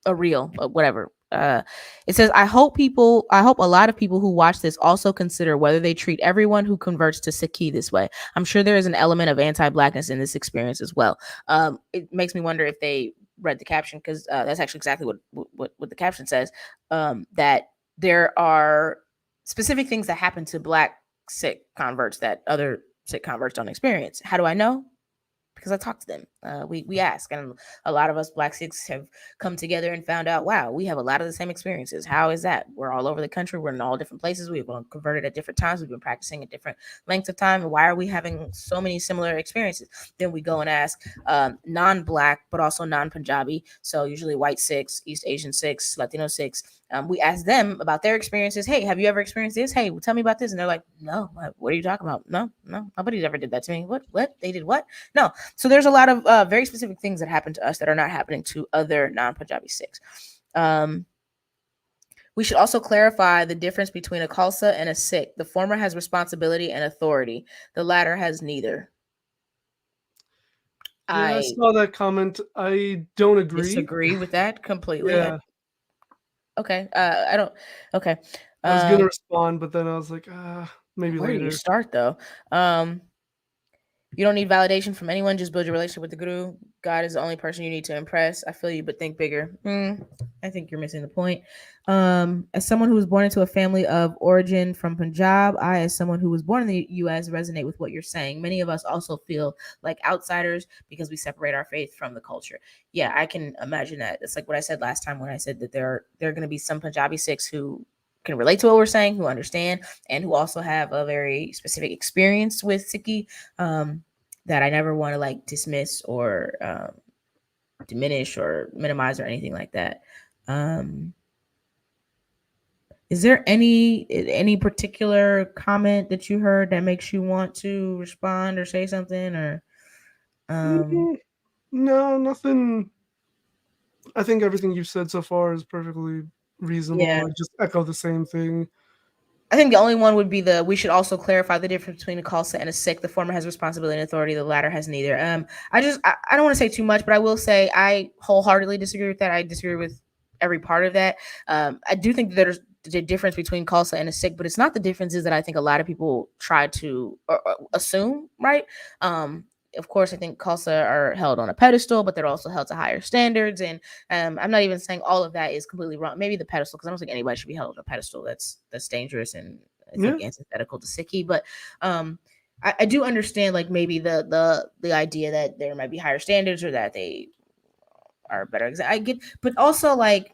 reel, whatever. It says, I hope a lot of people who watch this also consider whether they treat everyone who converts to Sikhi this way. I'm sure there is an element of anti-blackness in this experience as well. It makes me wonder if they read the caption, because that's actually exactly what the caption says. That there are specific things that happen to Black Sikh converts that other Sikh converts don't experience. How do I know? Because I talked to them. We ask, and a lot of us Black Sikhs have come together and found out, wow, we have a lot of the same experiences. How is that? We're all over the country. We're in all different places. We've been converted at different times. We've been practicing at different lengths of time. And why are we having so many similar experiences? Then we go and ask non-Black, but also non-Punjabi. So usually white Sikhs, East Asian Sikhs, Latino Sikhs. We ask them about their experiences. Hey, have you ever experienced this? Hey, tell me about this. And they're like, no, what are you talking about? No, nobody's ever did that to me. What? They did what? No. So there's a lot of very specific things that happen to us that are not happening to other non-Punjabi Sikhs. We should also clarify the difference between a Khalsa and a Sikh. The former has responsibility and authority. The latter has neither. Yeah, I saw that comment. I don't agree. Disagree with that completely. Yeah. Okay. I don't. Okay. I was gonna respond, but then I was like, maybe where later. do you start though? You don't need validation from anyone. Just build your relationship with the Guru. God is the only person you need to impress. I feel you, but think bigger. I think you're missing the point. As someone who was born into a family of origin from Punjab, I, as someone who was born in the U.S., resonate with what you're saying. Many of us also feel like outsiders because we separate our faith from the culture. Yeah, I can imagine that. It's like what I said last time when I said that there are going to be some Punjabi Sikhs who can relate to what we're saying, who understand, and who also have a very specific experience with Sikhi that I never want to like dismiss or diminish or minimize or anything like that. Is there any particular comment that you heard that makes you want to respond or say something or? No, nothing. I think everything you've said so far is perfectly reasonable. Yeah. I just echo the same thing. I think the only one would be we should also clarify the difference between a Khalsa and a Sikh. The former has responsibility and authority. The latter has neither. I don't want to say too much, but I will say I wholeheartedly disagree with that. I disagree with every part of that. I do think that there's the difference between Khalsa and a Sikh, but it's not the differences that I think a lot of people try to assume, right? Of course, I think Khalsa are held on a pedestal, but they're also held to higher standards. And I'm not even saying all of that is completely wrong. Maybe the pedestal, because I don't think anybody should be held on a pedestal. That's dangerous and I think antithetical to Sikhi. But I do understand like maybe the idea that there might be higher standards or that they are better. I get, but also like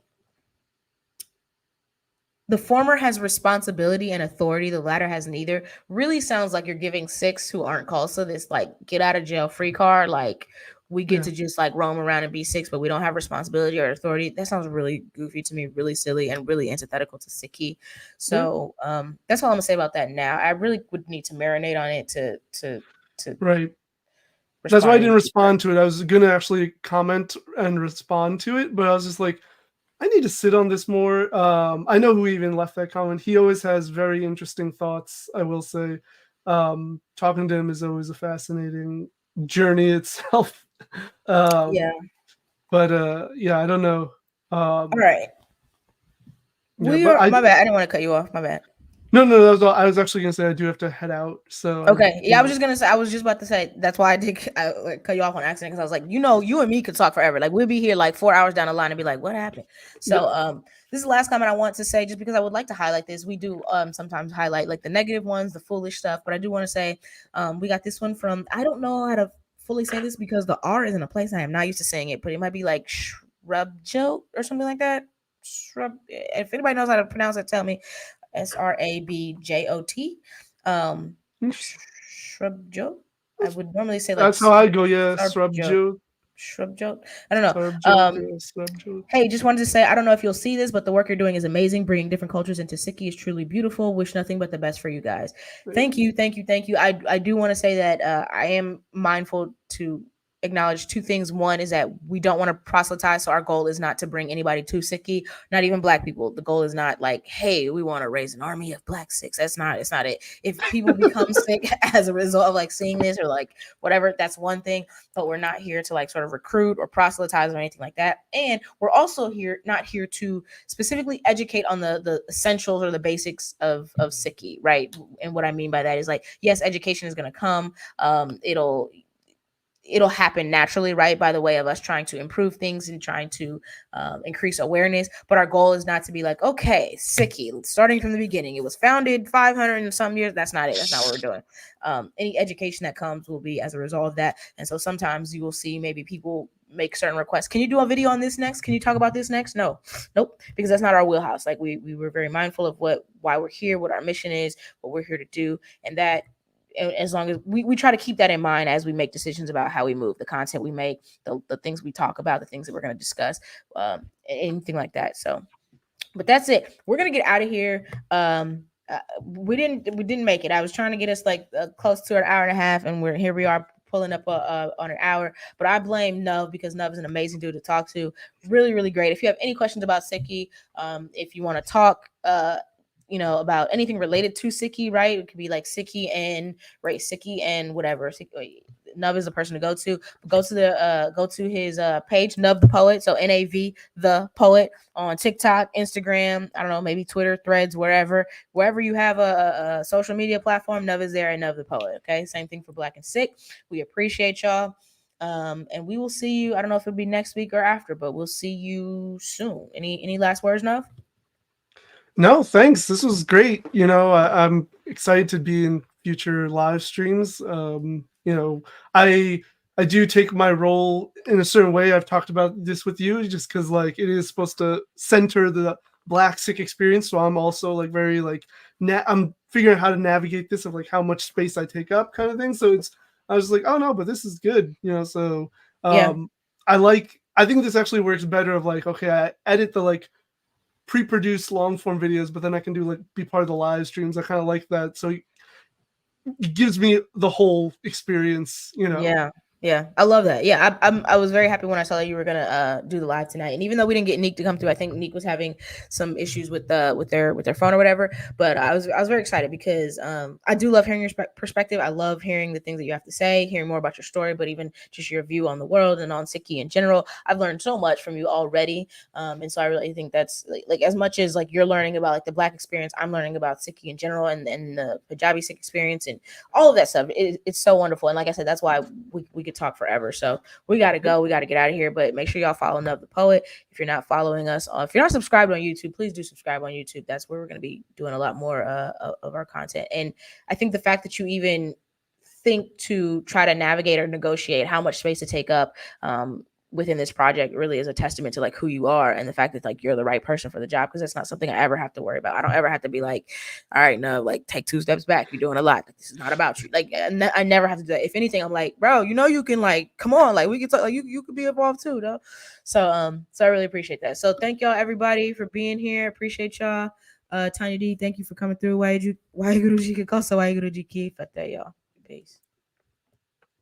the former has responsibility and authority, the latter has neither. Really sounds like you're giving Sikhs who aren't Khalsa this like get out of jail free card. Like we get to just like roam around and be Sikhs, but we don't have responsibility or authority. That sounds really goofy to me, really silly, and really antithetical to Sikhi. So that's all I'm gonna say about that now. I really would need to marinate on it to right. That's why I didn't respond to it. I was gonna actually comment and respond to it, but I was just like, I need to sit on this more. I know who even left that comment. He always has very interesting thoughts, I will say. Talking to him is always a fascinating journey itself. yeah. But yeah, I don't know. All right. Yeah, my bad. I didn't want to cut you off. My bad. No, that was all. I was actually gonna say I do have to head out. So okay, yeah, I was just about to say that's why I like, cut you off on accident because I was like, you and me could talk forever. Like we'll be here like 4 hours down the line and be like, what happened? So this is the last comment I want to say, just because I would like to highlight this. We do sometimes highlight like the negative ones, the foolish stuff, but I do want to say we got this one from, I don't know how to fully say this because the R is in a place I am not used to saying it, but it might be like shrub joke or something like that. Shrub. If anybody knows how to pronounce it, tell me. SRABJOT. Shrub joke. I would normally say like that's how I go. Yeah, shrub joke. Shrubjot. I don't know. Sarbjot, yeah, Sarbjot. Hey, just wanted to say, I don't know if you'll see this, but the work you're doing is amazing. Bringing different cultures into Sikhi is truly beautiful. Wish nothing but the best for you guys. Thank you, thank you, thank you. I do want to say that I am mindful to acknowledge two things. One is that we don't want to proselytize, so our goal is not to bring anybody to Sikhi, not even Black people. The goal is not like, hey, we want to raise an army of Black Sikhs. That's not. It's not it. If people become Sikh as a result of like seeing this or like whatever, that's one thing. But we're not here to like sort of recruit or proselytize or anything like that. And we're also here not here to specifically educate on the essentials or the basics of Sikhi, right? And what I mean by that is like, yes, education is going to come. It'll happen naturally, right, by the way of us trying to improve things and trying to increase awareness. But our goal is not to be like, okay, Sikhi, starting from the beginning, it was founded 500 and some years. That's not it. That's not what we're doing. Any education that comes will be as a result of that. And so sometimes you will see maybe people make certain requests. Can you do a video on this next? Can you talk about this next? No, nope, because that's not our wheelhouse. Like we were very mindful of why we're here, what our mission is, what we're here to do, and that as long as we try to keep that in mind as we make decisions about how we move, the content we make, the things we talk about, the things that we're going to discuss, anything like that. So, but that's it. We're going to get out of here. We didn't make it. I was trying to get us like close to an hour and a half, and we are pulling up on an hour. But I blame Nav because Nav is an amazing dude to talk to. Really, really great. If you have any questions about Sikhi, if you want to talk, about anything related to Sikhi, right? It could be like Sikhi and race, Sikhi and whatever. Nav is the person to go to. Go to his page, Nav the Poet. So Nav the Poet on TikTok, Instagram. I don't know, maybe Twitter, Threads, wherever you have a social media platform. Nav is there and Nav the Poet. Okay, same thing for Black and Sikh. We appreciate y'all. And we will see you. I don't know if it'll be next week or after, but we'll see you soon. Any last words, Nav? No, thanks. This was great. I'm excited to be in future live streams. I do take my role in a certain way. I've talked about this with you just because like it is supposed to center the Black Sikh experience. So I'm also like very like I'm figuring out how to navigate this of like how much space I take up kind of thing. So I was like, oh no, but this is good. So Yeah. I think this actually works better of like, okay, I edit the like pre-produced long form videos, but then I can do like be part of the live streams. I kind of like that. So it gives me the whole experience. Yeah, I love that. Yeah, I was very happy when I saw that you were gonna do the live tonight. And even though we didn't get Neek to come through, I think Neek was having some issues with their phone or whatever. But I was very excited because I do love hearing your perspective. I love hearing the things that you have to say, hearing more about your story, but even just your view on the world and on Sikhi in general. I've learned so much from you already, and so I really think that's like as much as like you're learning about like the Black experience, I'm learning about Sikhi in general and the Punjabi Sikh experience and all of that stuff. It's so wonderful. And like I said, that's why we could talk forever. So we got to go. We got to get out of here. But make sure y'all follow Nav the Poet. If you're not following us, if you're not subscribed on YouTube, please do subscribe on YouTube. That's where we're going to be doing a lot more of our content. And I think the fact that you even think to try to navigate or negotiate how much space to take up within this project really is a testament to like who you are and the fact that like you're the right person for the job, because that's not something I ever have to worry about. I don't ever have to be like, all right, no, like take 2 steps back. You're doing a lot. Like, this is not about you. Like I never have to do that. If anything, I'm like, bro, you can like come on, like we can talk, like you could be involved too, though. So I really appreciate that. So thank y'all everybody for being here. Appreciate y'all. Tanya D, thank you for coming through. Why Guruji ki kosa, why Guruji ki fateh, y'all. Peace.